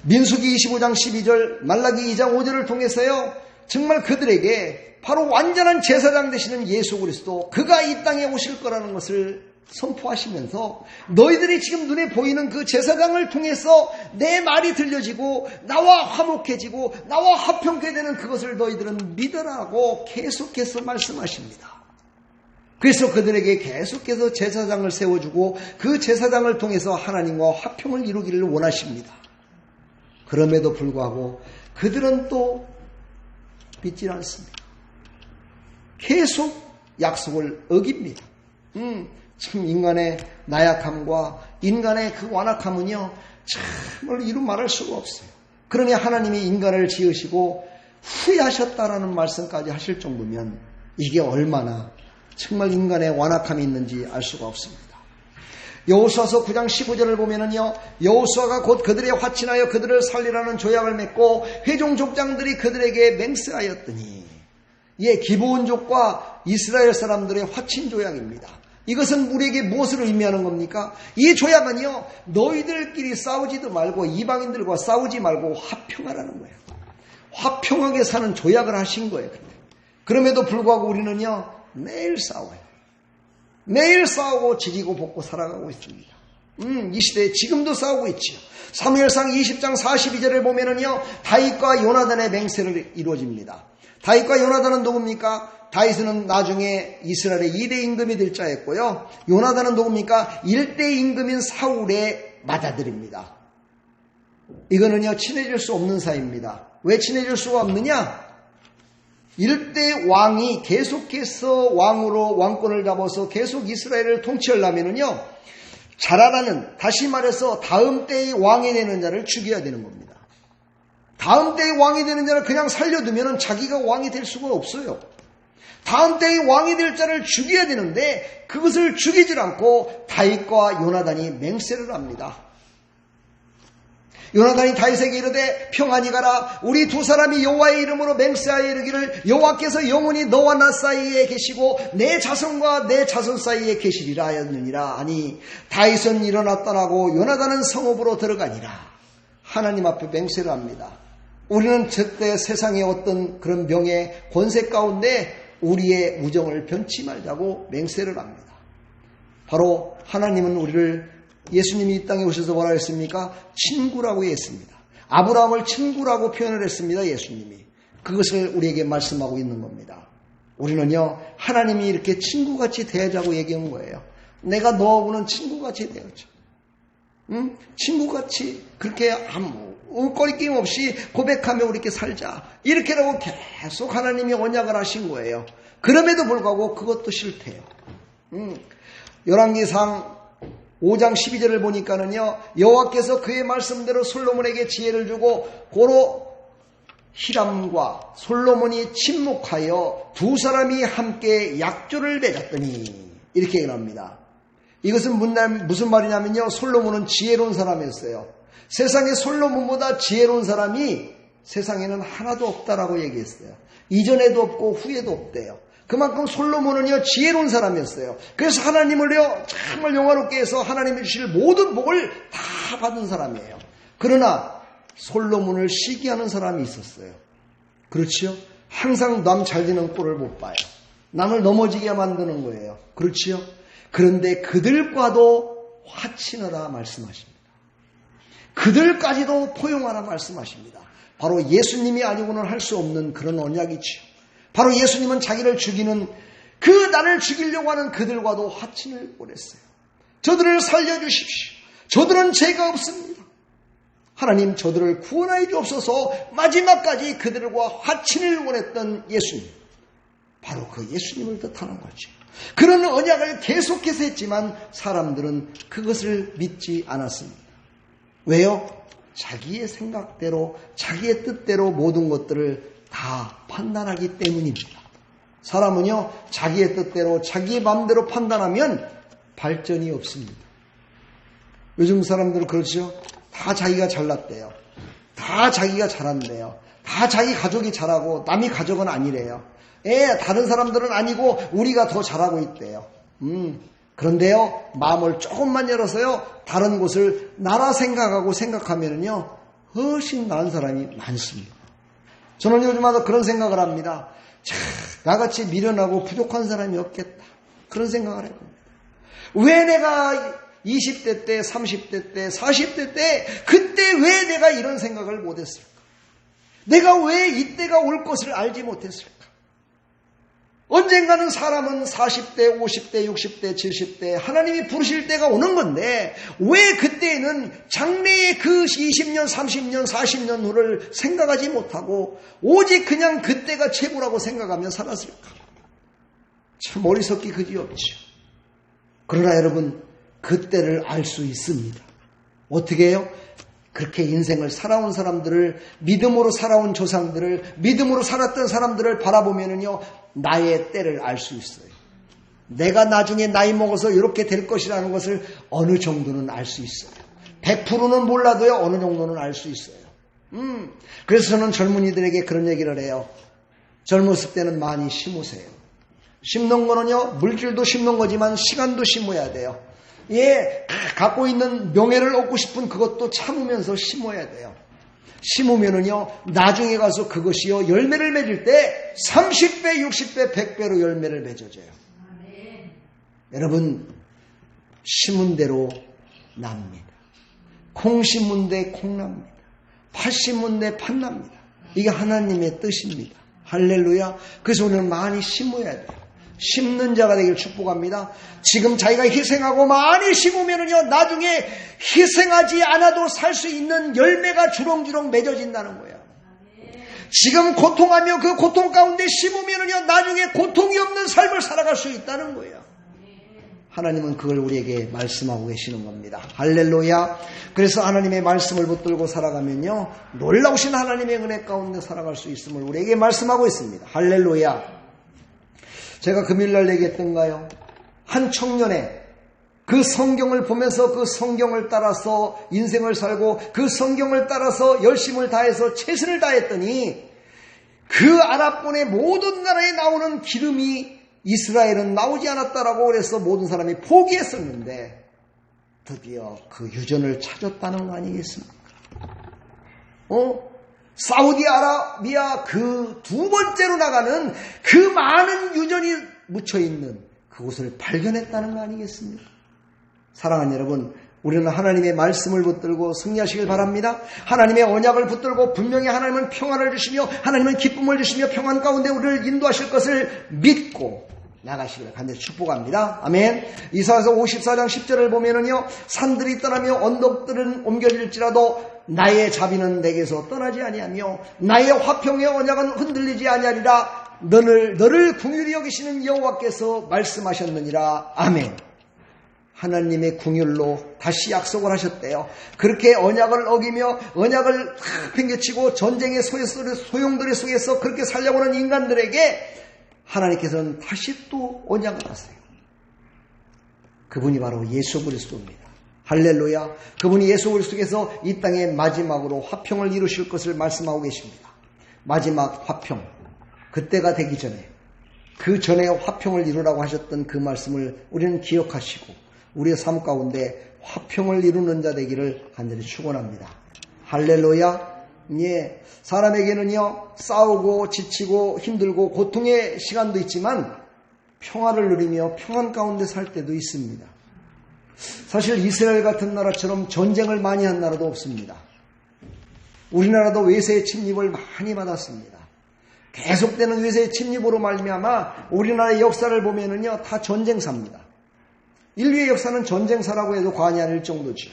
민수기 25장 12절, 말라기 2장 5절을 통해서요, 정말 그들에게 바로 완전한 제사장 되시는 예수 그리스도, 그가 이 땅에 오실 거라는 것을 선포하시면서 너희들이 지금 눈에 보이는 그 제사장을 통해서 내 말이 들려지고 나와 화목해지고 나와 화평케 되는 그것을 너희들은 믿으라고 계속해서 말씀하십니다. 그래서 그들에게 계속해서 제사장을 세워주고 그 제사장을 통해서 하나님과 화평을 이루기를 원하십니다. 그럼에도 불구하고 그들은 또 믿지 않습니다. 계속 약속을 어깁니다. 참 인간의 나약함과 인간의 그 완악함은요, 참을 이루 말할 수가 없어요. 그러니 하나님이 인간을 지으시고 후회하셨다라는 말씀까지 하실 정도면 이게 얼마나 정말 인간의 완악함이 있는지 알 수가 없습니다. 여호수아서 9장 15절을 보면은요, 여호수아가 곧 그들의 화친하여 그들을 살리라는 조약을 맺고 회종 족장들이 그들에게 맹세하였더니, 기브온족과 이스라엘 사람들의 화친 조약입니다. 이것은 우리에게 무엇을 의미하는 겁니까? 이 조약은요, 너희들끼리 싸우지도 말고 이방인들과 싸우지 말고 화평하라는 거예요. 화평하게 사는 조약을 하신 거예요. 그럼에도 불구하고 우리는요, 매일 싸워요. 매일 싸우고 지지고 볶고 살아가고 있습니다. 이 시대에 지금도 싸우고 있지요. 사무엘상 20장 42절을 보면은요, 다윗과 요나단의 맹세를 이루어집니다. 다윗과 요나단은 누굽니까? 다윗은 나중에 이스라엘의 2대 임금이 될 자였고요. 요나단은 누굽니까? 1대 임금인 사울의 맏아들입니다. 이거는요, 친해질 수 없는 사이입니다. 왜 친해질 수가 없느냐? 1대 왕이 계속해서 왕으로 왕권을 잡아서 계속 이스라엘을 통치하려면은요, 자라나는, 다시 말해서 다음 때의 왕이 되는 자를 죽여야 되는 겁니다. 다음 때의 왕이 되는 자를 그냥 살려두면은 자기가 왕이 될 수가 없어요. 다음 때의 왕이 될 자를 죽여야 되는데 그것을 죽이질 않고 다윗과 요나단이 맹세를 합니다. 요나단이 다윗에게 이르되 평안히 가라. 우리 두 사람이 여호와의 이름으로 맹세하여 이르기를 여호와께서 영원히 너와 나 사이에 계시고 내 자손과 내 자손 사이에 계시리라 하였느니라 하니 다윗은 일어나 떠나고 요나단은 성읍으로 들어가니라. 하나님 앞에 맹세를 합니다. 우리는 절대 세상의 어떤 그런 명예 권세 가운데 우리의 우정을 변치 말자고 맹세를 합니다. 바로 하나님은 우리를, 예수님이 이 땅에 오셔서 뭐라 했습니까? 친구라고 했습니다. 아브라함을 친구라고 표현을 했습니다. 예수님이. 그것을 우리에게 말씀하고 있는 겁니다. 우리는요, 하나님이 이렇게 친구같이 대하자고 얘기한 거예요. 내가 너하고는 친구같이 대하자. 친구같이 그렇게 아무 꺼리낌 없이 고백하며 우리 이렇게 살자. 이렇게라고 계속 하나님이 언약을 하신 거예요. 그럼에도 불구하고 그것도 싫대요. 열왕기상 5장 12절을 보니까는요, 여호와께서 그의 말씀대로 솔로몬에게 지혜를 주고 고로 히람과 솔로몬이 침묵하여 두 사람이 함께 약조를 맺었더니, 이렇게 얘기합니다. 이것은 무슨 말이냐면요, 솔로몬은 지혜로운 사람이었어요. 세상에 솔로몬보다 지혜로운 사람이 세상에는 하나도 없다라고 얘기했어요. 이전에도 없고 후에도 없대요. 그만큼 솔로몬은요, 지혜로운 사람이었어요. 그래서 하나님을요, 정말 영화롭게 해서 하나님이 주실 모든 복을 다 받은 사람이에요. 그러나 솔로몬을 시기하는 사람이 있었어요. 그렇지요? 항상 남 잘 되는 꼴을 못 봐요. 남을 넘어지게 만드는 거예요. 그렇지요? 그런데 그들과도 화친하라 말씀하십니다. 그들까지도 포용하라 말씀하십니다. 바로 예수님이 아니고는 할 수 없는 그런 언약이지요. 바로 예수님은 자기를 죽이는 그 나를 죽이려고 하는 그들과도 화친을 원했어요. 저들을 살려주십시오. 저들은 죄가 없습니다. 하나님 저들을 구원하여 주옵소서. 마지막까지 그들과 화친을 원했던 예수님. 바로 그 예수님을 뜻하는 거죠. 그런 언약을 계속해서 했지만 사람들은 그것을 믿지 않았습니다. 왜요? 자기의 생각대로 자기의 뜻대로 모든 것들을 다 판단하기 때문입니다. 사람은요, 자기의 뜻대로 자기의 마음대로 판단하면 발전이 없습니다. 요즘 사람들은 그렇죠? 다 자기가 잘났대요. 다 자기가 잘한대요. 다 자기 가족이 잘하고 남이 가족은 아니래요. 다른 사람들은 아니고 우리가 더 잘하고 있대요. 그런데요, 마음을 조금만 열어서요, 다른 곳을 나라 생각하고 생각하면요, 훨씬 나은 사람이 많습니다. 저는 요즘마다 그런 생각을 합니다. 나같이 미련하고 부족한 사람이 없겠다. 그런 생각을 해봅니다. 왜 내가 20대 때, 30대 때, 40대 때, 그때 왜 내가 이런 생각을 못했을까? 내가 왜 이때가 올 것을 알지 못했을까? 언젠가는 사람은 40대, 50대, 60대, 70대 하나님이 부르실 때가 오는 건데 왜 그때에는 장래의 그 20년, 30년, 40년 후를 생각하지 못하고 오직 그냥 그때가 최고라고 생각하며 살았을까? 참 어리석기 그지없죠. 그러나 여러분, 그때를 알 수 있습니다. 어떻게 해요? 그렇게 인생을 살아온 사람들을, 믿음으로 살아온 조상들을, 믿음으로 살았던 사람들을 바라보면은요, 나의 때를 알 수 있어요. 내가 나중에 나이 먹어서 이렇게 될 것이라는 것을 어느 정도는 알 수 있어요. 100%는 몰라도요, 어느 정도는 알 수 있어요. 그래서 저는 젊은이들에게 그런 얘기를 해요. 젊었을 때는 많이 심으세요. 심는 거는요, 물질도 심는 거지만 시간도 심어야 돼요. 갖고 있는 명예를 얻고 싶은 그것도 참으면서 심어야 돼요. 심으면은요, 나중에 가서 그것이요, 열매를 맺을 때 30배, 60배, 100배로 열매를 맺어줘요. 여러분, 심은 대로 납니다. 콩 심은 데 콩 납니다. 팥 심은 데 팥 납니다. 이게 하나님의 뜻입니다. 할렐루야. 그래서 오늘 많이 심어야 돼요. 심는 자가 되길 축복합니다. 지금 자기가 희생하고 많이 심으면은요, 나중에 희생하지 않아도 살 수 있는 열매가 주렁주렁 맺어진다는 거예요. 지금 고통하며 그 고통 가운데 심으면은요, 나중에 고통이 없는 삶을 살아갈 수 있다는 거예요. 하나님은 그걸 우리에게 말씀하고 계시는 겁니다. 할렐루야. 그래서 하나님의 말씀을 붙들고 살아가면요, 놀라우신 하나님의 은혜 가운데 살아갈 수 있음을 우리에게 말씀하고 있습니다. 할렐루야. 제가 금요일날 얘기했던가요? 한 청년의 그 성경을 보면서 그 성경을 따라서 인생을 살고 그 성경을 따라서 열심을 다해서 최선을 다했더니 그 아랍권의 모든 나라에 나오는 기름이 이스라엘은 나오지 않았다라고 그래서 모든 사람이 포기했었는데 드디어 그 유전을 찾았다는 거 아니겠습니까? 사우디아라비아 그 두 번째로 나가는 그 많은 유전이 묻혀있는 그곳을 발견했다는 거 아니겠습니까? 사랑하는 여러분, 우리는 하나님의 말씀을 붙들고 승리하시길 바랍니다. 하나님의 언약을 붙들고 분명히 하나님은 평안을 주시며 하나님은 기쁨을 주시며 평안 가운데 우리를 인도하실 것을 믿고 나가시기를 간절히 축복합니다. 아멘. 이사야서 54장 10절을 보면은요, 산들이 떠나며 언덕들은 옮겨질지라도 나의 자비는 내게서 떠나지 아니하며 나의 화평의 언약은 흔들리지 아니하리라. 너를 긍휼히 여기시는 여호와께서 말씀하셨느니라. 아멘. 하나님의 긍휼로 다시 약속을 하셨대요. 그렇게 언약을 어기며 언약을 팽개치고 전쟁의 소용돌이 속에서 그렇게 살려고 하는 인간들에게 하나님께서는 다시 또 언약을 하세요. 그분이 바로 예수 그리스도입니다. 할렐루야. 그분이 예수 그리스도께서 이 땅에 마지막으로 화평을 이루실 것을 말씀하고 계십니다. 마지막 화평. 그때가 되기 전에, 그 전에 화평을 이루라고 하셨던 그 말씀을 우리는 기억하시고 우리의 삶 가운데 화평을 이루는 자 되기를 간절히 축원합니다. 할렐루야. 예, 사람에게는요, 싸우고 지치고 힘들고 고통의 시간도 있지만 평화를 누리며 평안 가운데 살 때도 있습니다. 사실 이스라엘 같은 나라처럼 전쟁을 많이 한 나라도 없습니다. 우리나라도 외세의 침입을 많이 받았습니다. 계속되는 외세의 침입으로 말미암아 우리나라의 역사를 보면은요, 다 전쟁사입니다. 인류의 역사는 전쟁사라고 해도 과언이 아닐 정도죠.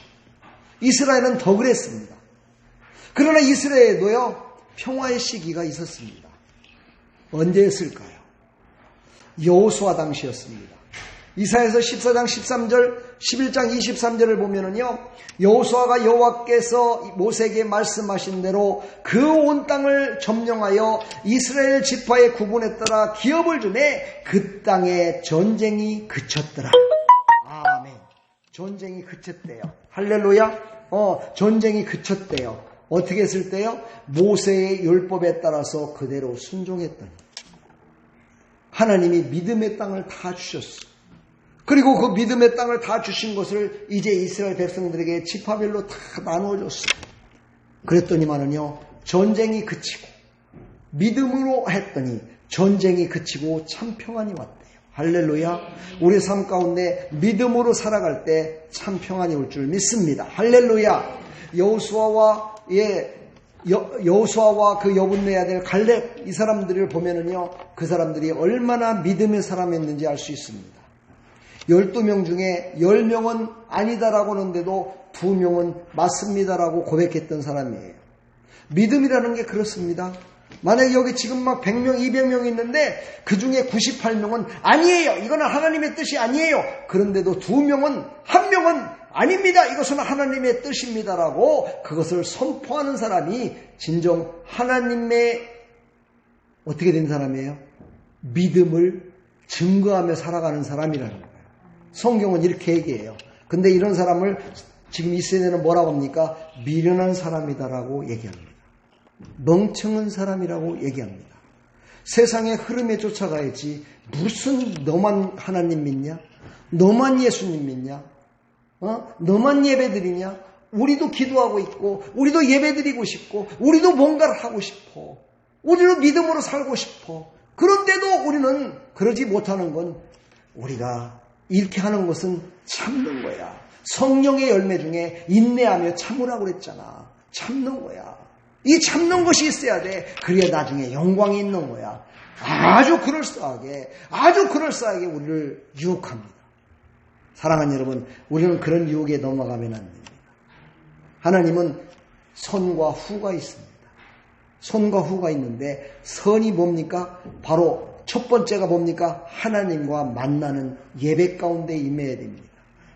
이스라엘은 더 그랬습니다. 그러나 이스라엘에도요, 평화의 시기가 있었습니다. 언제였을까요? 여호수아 당시였습니다. 이사야서 14장 13절, 11장 23절을 보면은요, 여호수아가 여호와께서 모세에게 말씀하신 대로 그 온 땅을 점령하여 이스라엘 지파의 구분에 따라 기업을 주매 그 땅에 전쟁이 그쳤더라. 아멘. 전쟁이 그쳤대요. 할렐루야. 전쟁이 그쳤대요. 어떻게 했을 때요? 모세의 율법에 따라서 그대로 순종했더니 하나님이 믿음의 땅을 다 주셨어요. 그리고 그 믿음의 땅을 다 주신 것을 이제 이스라엘 백성들에게 지파별로 다 나누어줬어요. 그랬더니만은요, 전쟁이 그치고 믿음으로 했더니 전쟁이 그치고 참 평안이 왔대요. 할렐루야. 우리 삶 가운데 믿음으로 살아갈 때 참 평안이 올 줄 믿습니다. 할렐루야. 여호수아와 그 여분내의 아들 갈렙, 이 사람들을 보면은요, 그 사람들이 얼마나 믿음의 사람이었는지 알 수 있습니다. 12명 중에 10명은 아니다라고 하는데도 2명은 맞습니다라고 고백했던 사람이에요. 믿음이라는 게 그렇습니다. 만약에 여기 지금 막 100명, 200명 있는데 그 중에 98명은 아니에요. 이거는 하나님의 뜻이 아니에요. 그런데도 2명은, 1명은 아닙니다. 이것은 하나님의 뜻입니다라고 그것을 선포하는 사람이 진정 하나님의 어떻게 된 사람이에요? 믿음을 증거하며 살아가는 사람이라는 거예요. 성경은 이렇게 얘기해요. 근데 이런 사람을 지금 이 세대는 뭐라고 합니까? 미련한 사람이다라고 얘기합니다. 멍청한 사람이라고 얘기합니다. 세상의 흐름에 쫓아가야지 무슨 너만 하나님 믿냐? 너만 예수님 믿냐? 너만 예배드리냐? 우리도 기도하고 있고 우리도 예배드리고 싶고 우리도 뭔가를 하고 싶어. 우리도 믿음으로 살고 싶어. 그런데도 우리는 그러지 못하는 건 우리가 이렇게 하는 것은 참는 거야. 성령의 열매 중에 인내하며 참으라고 그랬잖아. 참는 거야. 이 참는 것이 있어야 돼. 그래야 나중에 영광이 있는 거야. 아주 그럴싸하게 우리를 유혹합니다. 사랑하는 여러분, 우리는 그런 유혹에 넘어가면 안 됩니다. 하나님은 선과 후가 있습니다. 선과 후가 있는데 선이 뭡니까? 바로 첫 번째가 뭡니까? 하나님과 만나는 예배 가운데 임해야 됩니다.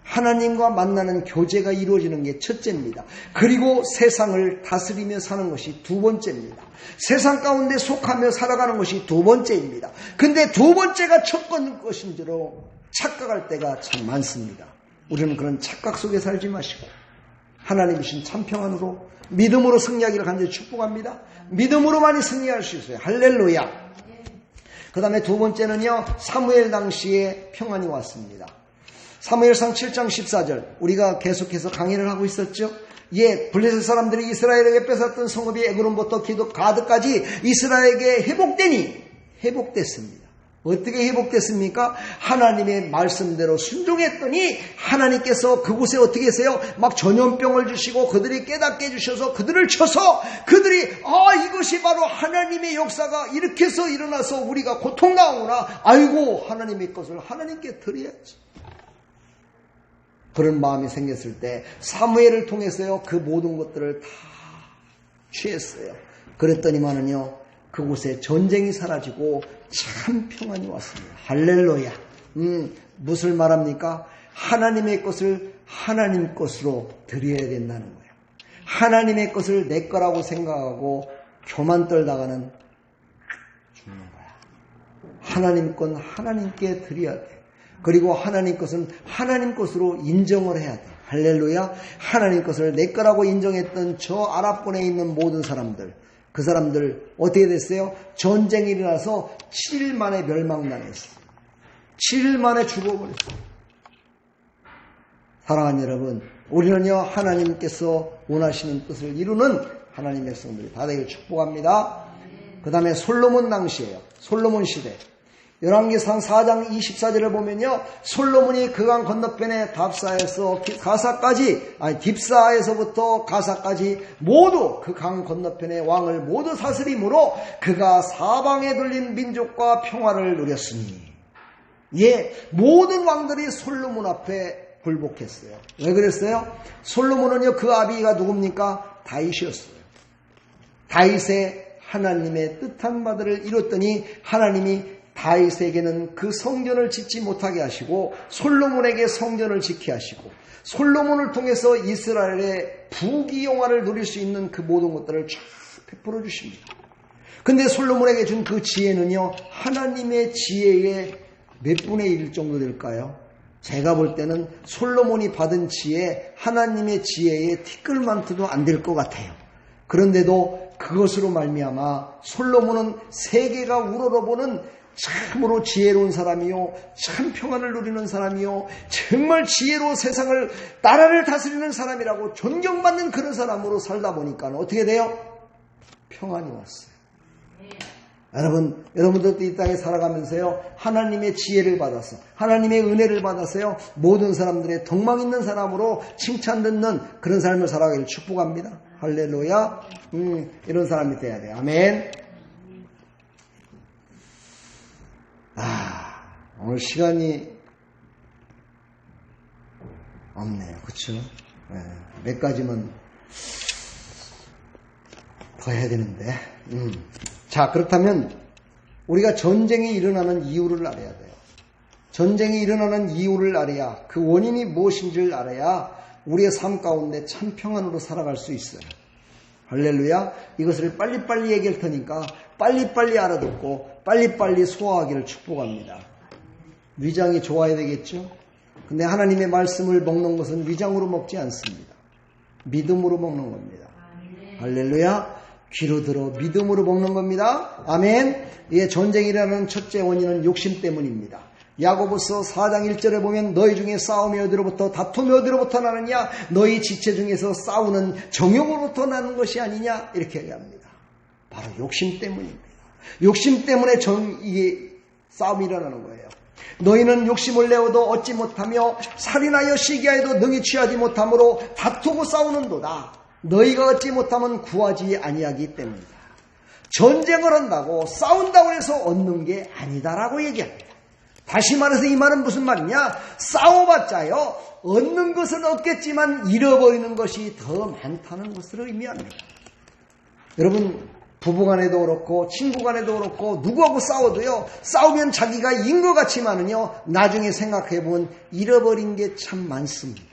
하나님과 만나는 교제가 이루어지는 게 첫째입니다. 그리고 세상을 다스리며 사는 것이 두 번째입니다. 세상 가운데 속하며 살아가는 것이 두 번째입니다. 근데 두 번째가 첫 것인 줄로 착각할 때가 참 많습니다. 우리는 그런 착각 속에 살지 마시고 하나님이신 참 평안으로 믿음으로 승리하기를 간절히 축복합니다. 믿음으로 많이 승리할 수 있어요. 할렐루야. 그 다음에 두 번째는요, 사무엘 당시에 평안이 왔습니다. 사무엘상 7장 14절, 우리가 계속해서 강의를 하고 있었죠. 블레셋 사람들이 이스라엘에게 뺏었던 성읍이 에그론부터 가드까지 이스라엘에게 회복됐습니다. 어떻게 회복됐습니까? 하나님의 말씀대로 순종했더니 하나님께서 그곳에 어떻게 했어요? 막 전염병을 주시고 그들이 깨닫게 해주셔서 그들을 쳐서 그들이 이것이 바로 하나님의 역사가 이렇게 해서 일어나서 우리가 고통당하구나. 아이고 하나님의 것을 하나님께 드려야지. 그런 마음이 생겼을 때 사무엘을 통해서요 그 모든 것들을 다 취했어요. 그랬더니만은요 그곳에 전쟁이 사라지고 참 평안이 왔습니다. 할렐루야. 무엇을 말합니까? 하나님의 것을 하나님 것으로 드려야 된다는 거예요. 하나님의 것을 내 거라고 생각하고 교만 떨다가는 죽는 거야. 하나님 건 하나님께 드려야 돼. 그리고 하나님 것은 하나님 것으로 인정을 해야 돼. 할렐루야. 하나님 것을 내 거라고 인정했던 저 아랍권에 있는 모든 사람들, 그 사람들 어떻게 됐어요? 전쟁이 일어나서 7일 만에 멸망당했어요. 7일 만에 죽어버렸어요. 사랑하는 여러분, 우리는요 하나님께서 원하시는 뜻을 이루는 하나님의 백성들이 다 되길 축복합니다. 그 다음에 솔로몬 당시예요. 솔로몬 시대. 열왕기상 4장 24절을 보면요, 솔로몬이 그 강 건너편에 답사에서 딥사에서부터 가사까지 모두 그 강 건너편의 왕을 모두 다스림으로 그가 사방에 둘린 민족과 평화를 누렸으니, 예, 모든 왕들이 솔로몬 앞에 굴복했어요. 왜 그랬어요? 솔로몬은요, 그 아비가 누굽니까? 다윗이었어요. 다윗의 하나님의 뜻한 바들을 이뤘더니 하나님이 다윗에게는 그 성전을 짓지 못하게 하시고 솔로몬에게 성전을 짓게 하시고 솔로몬을 통해서 이스라엘의 부귀영화를 누릴 수 있는 그 모든 것들을 쫙 베풀어 주십니다. 근데 솔로몬에게 준 그 지혜는요, 하나님의 지혜의 몇 분의 1 정도 될까요? 제가 볼 때는 솔로몬이 받은 지혜, 하나님의 지혜의 티끌만트도 안 될 것 같아요. 그런데도 그것으로 말미암아 솔로몬은 세계가 우러러보는 참으로 지혜로운 사람이요, 참 평안을 누리는 사람이요, 정말 지혜로 세상을, 나라를 다스리는 사람이라고 존경받는 그런 사람으로 살다 보니까 어떻게 돼요? 평안이 왔어요. 여러분들도 이 땅에 살아가면서요, 하나님의 지혜를 받아서, 하나님의 은혜를 받아서요, 모든 사람들의 덕망 있는 사람으로 칭찬 듣는 그런 삶을 살아가기를 축복합니다. 할렐루야. 이런 사람이 돼야 돼요. 아멘. 오늘 시간이 없네요. 그렇죠? 네, 몇 가지만 더 해야 되는데. 자, 그렇다면 우리가 전쟁이 일어나는 이유를 알아야 돼요. 전쟁이 일어나는 이유를 알아야, 그 원인이 무엇인지를 알아야 우리의 삶 가운데 참 평안으로 살아갈 수 있어요. 할렐루야. 이것을 빨리빨리 얘기할 테니까 빨리빨리 알아듣고 빨리빨리 소화하기를 축복합니다. 위장이 좋아야 되겠죠? 근데 하나님의 말씀을 먹는 것은 위장으로 먹지 않습니다. 믿음으로 먹는 겁니다. 할렐루야. 귀로 들어 믿음으로 먹는 겁니다. 아멘. 예, 전쟁이라는 첫째 원인은 욕심 때문입니다. 야고보서 4장 1절에 보면 너희 중에 싸움이 어디로부터, 다툼이 어디로부터 나느냐, 너희 지체 중에서 싸우는 정욕으로부터 나는 것이 아니냐, 이렇게 얘기합니다. 바로 욕심 때문입니다. 욕심 때문에 이게 싸움이 일어나는 거예요. 너희는 욕심을 내어도 얻지 못하며 살인하여 시기하여도 능히 취하지 못하므로 다투고 싸우는도다. 너희가 얻지 못하면 구하지 아니하기 때문이다. 전쟁을 한다고 싸운다고 해서 얻는 게 아니다라고 얘기합니다. 다시 말해서 이 말은 무슨 말이냐? 싸워봤자요, 얻는 것은 얻겠지만 잃어버리는 것이 더 많다는 것을 의미합니다. 여러분, 부부간에도 그렇고 친구간에도 그렇고 누구하고 싸워도요, 싸우면 자기가 이긴 것 같지만은요, 나중에 생각해보면 잃어버린 게 참 많습니다.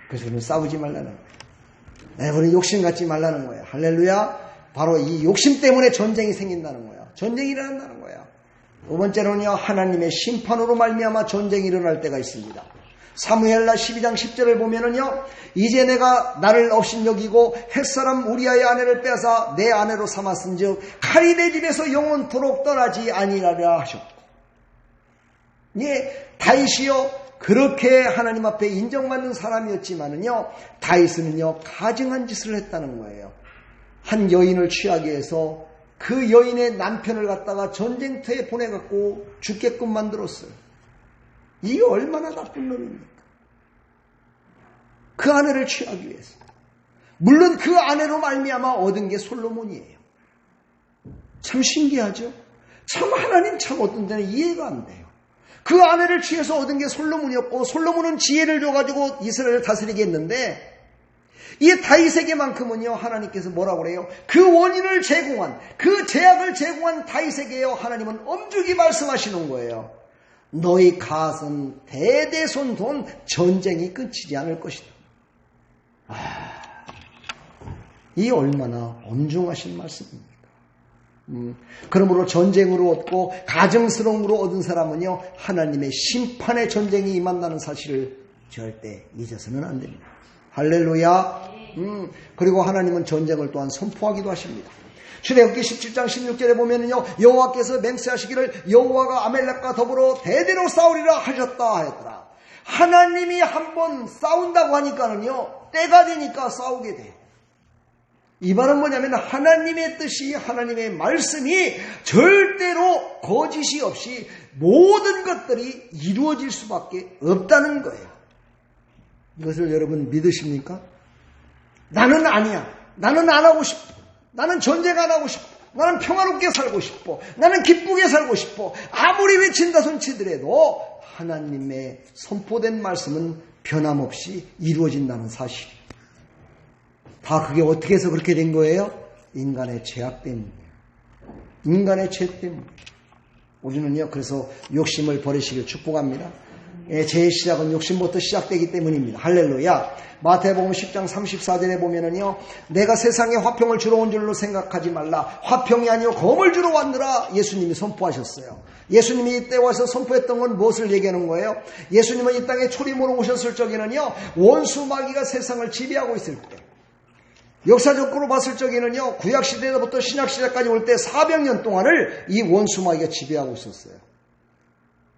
그래서 우리는 싸우지 말라는 거예요. 우리는 욕심 갖지 말라는 거예요. 할렐루야. 바로 이 욕심 때문에 전쟁이 생긴다는 거예요. 전쟁이 일어난다는 거예요. 두 번째로는요, 하나님의 심판으로 말미암아 전쟁이 일어날 때가 있습니다. 사무엘라 12장 10절을 보면은요, 이제 내가 나를 업신여기고 햇사람 우리아의 아내를 빼앗아 내 아내로 삼았은즉 칼이 내 집에서 영원토록 떠나지 아니하리라 하셨고, 예, 다윗이요 그렇게 하나님 앞에 인정받는 사람이었지만은요, 다윗은요 가증한 짓을 했다는 거예요. 한 여인을 취하기 위해서 그 여인의 남편을 갖다가 전쟁터에 보내갖고 죽게끔 만들었어요. 이게 얼마나 나쁜 놈입니까? 그 아내를 취하기 위해서. 물론 그 아내로 말미암아 얻은 게 솔로몬이에요. 참 신기하죠? 참 하나님 참 어떤 데는 이해가 안 돼요. 그 아내를 취해서 얻은 게 솔로몬이었고, 솔로몬은 지혜를 줘가지고 이스라엘을 다스리게 했는데, 이 다윗에게만큼은요, 하나님께서 뭐라고 그래요? 그 원인을 제공한, 그 제약을 제공한 다윗에게요, 하나님은 엄중히 말씀하시는 거예요. 너희 가슴 대대손손 전쟁이 끊이지 않을 것이다. 이 얼마나 엄중하신 말씀입니까? 그러므로 전쟁으로 얻고 가정스러움으로 얻은 사람은요, 하나님의 심판의 전쟁이 임한다는 사실을 절대 잊어서는 안 됩니다. 할렐루야. 그리고 하나님은 전쟁을 또한 선포하기도 하십니다. 출애굽기 17장 16절에 보면은요, 여호와께서 맹세하시기를 여호와가 아멜렉과 더불어 대대로 싸우리라 하셨다 하였더라. 하나님이 한번 싸운다고 하니까는요, 때가 되니까 싸우게 돼요. 이 말은 뭐냐면 하나님의 뜻이, 하나님의 말씀이 절대로 거짓이 없이 모든 것들이 이루어질 수밖에 없다는 거예요. 이것을 여러분 믿으십니까? 나는 아니야. 나는 안 하고 싶어. 나는 전쟁 안 하고 싶어. 나는 평화롭게 살고 싶어. 나는 기쁘게 살고 싶어. 아무리 외친다 손치더라도 하나님의 선포된 말씀은 변함없이 이루어진다는 사실이에요. 다 그게 어떻게 해서 그렇게 된 거예요? 인간의 죄악 때문이에요. 인간의 죄 때문에. 우리는요, 그래서 욕심을 버리시길 축복합니다. 죄의 시작은 욕심부터 시작되기 때문입니다. 할렐루야. 마태복음 10장 34절에 보면은요, 내가 세상에 화평을 주러 온 줄로 생각하지 말라. 화평이 아니요 검을 주러 왔느라 예수님이 선포하셨어요. 예수님이 이때 와서 선포했던 건 무엇을 얘기하는 거예요? 예수님은 이 땅에 초림으로 오셨을 적에는요, 원수 마귀가 세상을 지배하고 있을 때, 역사적으로 봤을 적에는요, 구약시대부터 신약시대까지 올 때 400년 동안을 이 원수 마귀가 지배하고 있었어요.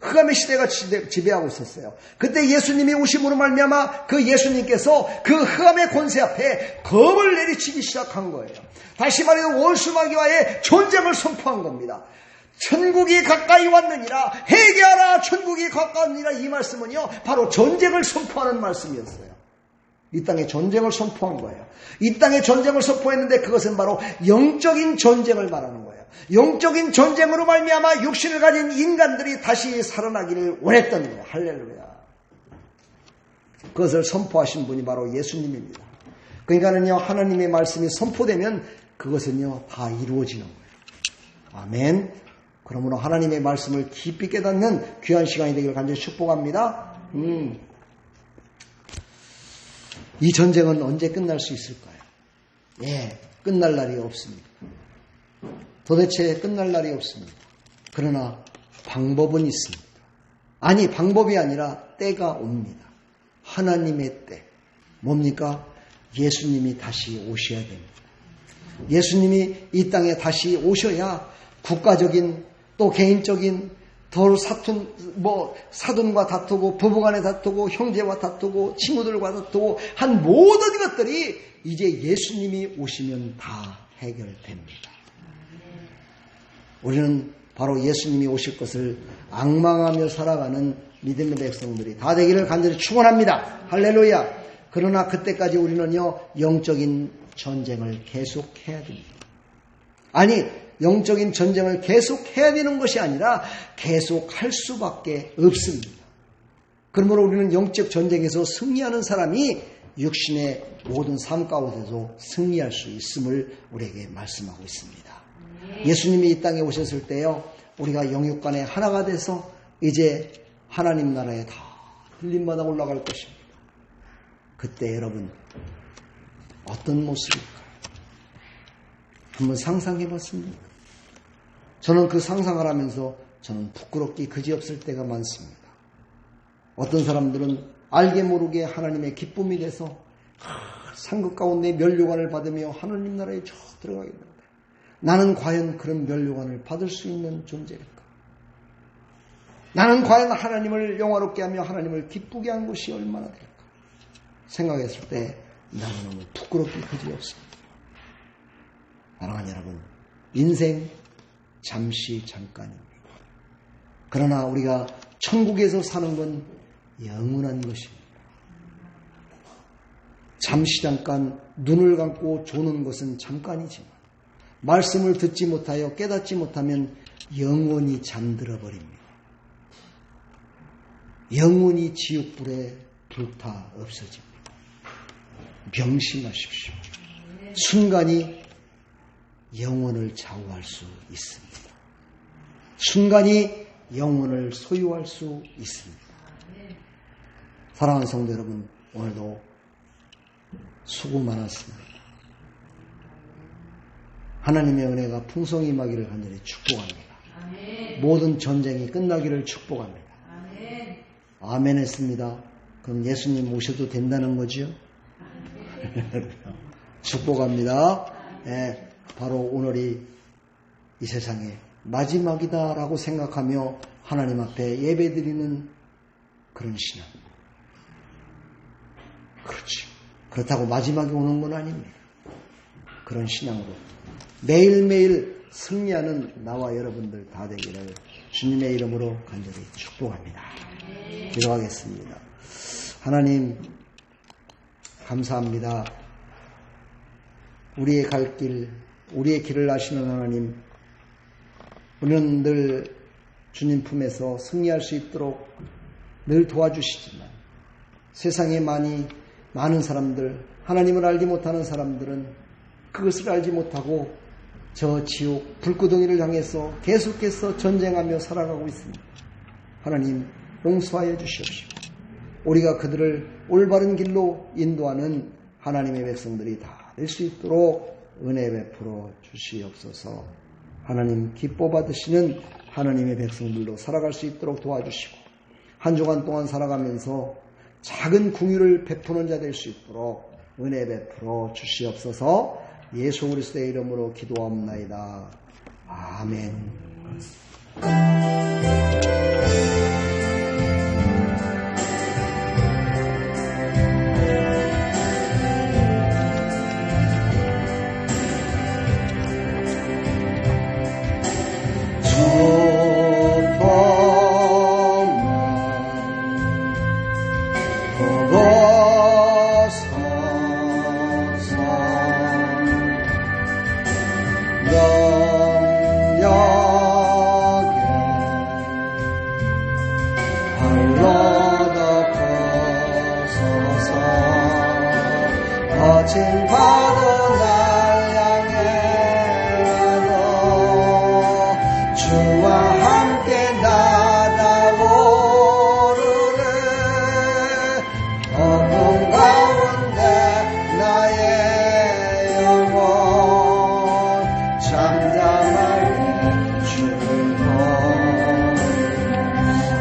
흑암의 시대가 지배하고 있었어요. 그때 예수님이 오심으로 말미암아 그 예수님께서 그 흑암의 권세 앞에 검을 내리치기 시작한 거예요. 다시 말해서 원수 마귀와의 전쟁을 선포한 겁니다. 천국이 가까이 왔느니라, 회개하라, 천국이 가까우니라. 이 말씀은요, 바로 전쟁을 선포하는 말씀이었어요. 이 땅에 전쟁을 선포한 거예요. 이 땅에 전쟁을 선포했는데 그것은 바로 영적인 전쟁을 말하는 거예요. 영적인 전쟁으로 말미암아 육신을 가진 인간들이 다시 살아나기를 원했던 거예요. 할렐루야. 그것을 선포하신 분이 바로 예수님입니다. 그러니까는요, 하나님의 말씀이 선포되면 그것은요, 다 이루어지는 거예요. 아멘. 그러므로 하나님의 말씀을 깊이 깨닫는 귀한 시간이 되기를 간절히 축복합니다. 이 전쟁은 언제 끝날 수 있을까요? 끝날 날이 없습니다. 도대체 끝날 날이 없습니다. 그러나 방법은 있습니다. 아니, 방법이 아니라 때가 옵니다. 하나님의 때. 뭡니까? 예수님이 다시 오셔야 됩니다. 예수님이 이 땅에 다시 오셔야 국가적인 또 개인적인 사돈과 다투고 부부간에 다투고 형제와 다투고 친구들과 다투고 한 모든 것들이 이제 예수님이 오시면 다 해결됩니다. 우리는 바로 예수님이 오실 것을 앙망하며 살아가는 믿음의 백성들이 다 되기를 간절히 축원합니다. 할렐루야. 그러나 그때까지 우리는요, 영적인 전쟁을 계속해야 됩니다. 아니, 영적인 전쟁을 계속해야 되는 것이 아니라 계속할 수밖에 없습니다. 그러므로 우리는 영적 전쟁에서 승리하는 사람이 육신의 모든 삶 가운데서 승리할 수 있음을 우리에게 말씀하고 있습니다. 예수님이 이 땅에 오셨을 때요, 우리가 영육간에 하나가 돼서 이제 하나님 나라에 다 흘림받아 올라갈 것입니다. 그때 여러분 어떤 모습일까요? 한번 상상해 봤습니까? 저는 그 상상을 하면서 저는 부끄럽기 그지없을 때가 많습니다. 어떤 사람들은 알게 모르게 하나님의 기쁨이 돼서 상급 가운데 면류관을 받으며 하나님 나라에 저 들어가게 됩니다. 나는 과연 그런 면류관을 받을 수 있는 존재일까? 나는 과연 하나님을 영화롭게 하며 하나님을 기쁘게 한 것이 얼마나 될까? 생각했을 때 나는 너무 부끄럽기 그지없습니다. 사랑하는 여러분, 인생 잠시 잠깐입니다. 그러나 우리가 천국에서 사는 건 영원한 것입니다. 잠시 잠깐 눈을 감고 조는 것은 잠깐이지만 말씀을 듣지 못하여 깨닫지 못하면 영원히 잠들어 버립니다. 영원히 지옥불에 불타 없어집니다. 명심하십시오. 순간이 영혼을 좌우할 수 있습니다. 순간이 영혼을 소유할 수 있습니다. 사랑하는 성도 여러분, 오늘도 수고 많았습니다. 하나님의 은혜가 풍성히 임하기를 간절히 축복합니다. 모든 전쟁이 끝나기를 축복합니다. 아멘 했습니다. 그럼 예수님 모셔도 된다는 거죠? 축복합니다. 예, 바로 오늘이 이 세상의 마지막이다라고 생각하며 하나님 앞에 예배드리는 그런 신앙. 그렇지. 그렇다고 마지막에 오는 건 아닙니다. 그런 신앙으로 매일매일 승리하는 나와 여러분들 다 되기를 주님의 이름으로 간절히 축복합니다. 기도하겠습니다. 하나님 감사합니다. 우리의 갈 길, 우리의 길을 아시는 하나님, 우리는 늘 주님 품에서 승리할 수 있도록 늘 도와주시지만 세상에 많은 사람들, 하나님을 알지 못하는 사람들은 그것을 알지 못하고 저 지옥 불구덩이를 향해서 계속해서 전쟁하며 살아가고 있습니다. 하나님 용서하여 주시옵시고 우리가 그들을 올바른 길로 인도하는 하나님의 백성들이 다 될 수 있도록 은혜 베풀어 주시옵소서. 하나님 기뻐 받으시는 하나님의 백성들로 살아갈 수 있도록 도와주시고 한 주간 동안 살아가면서 작은 긍휼을 베푸는 자 될 수 있도록 은혜 베풀어 주시옵소서. 예수 그리스도의 이름으로 기도합나이다. 아멘.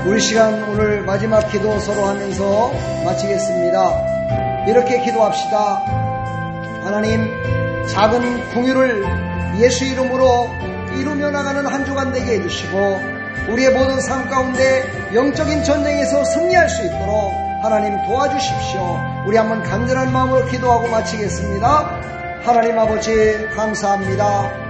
우리 시간 오늘 마지막 기도 서로 하면서 마치겠습니다. 이렇게 기도합시다. 하나님, 작은 긍휼을 예수 이름으로 이루며 나가는 한 주간 되게 해주시고 우리의 모든 삶 가운데 영적인 전쟁에서 승리할 수 있도록 하나님 도와주십시오. 우리 한번 간절한 마음으로 기도하고 마치겠습니다. 하나님 아버지 감사합니다.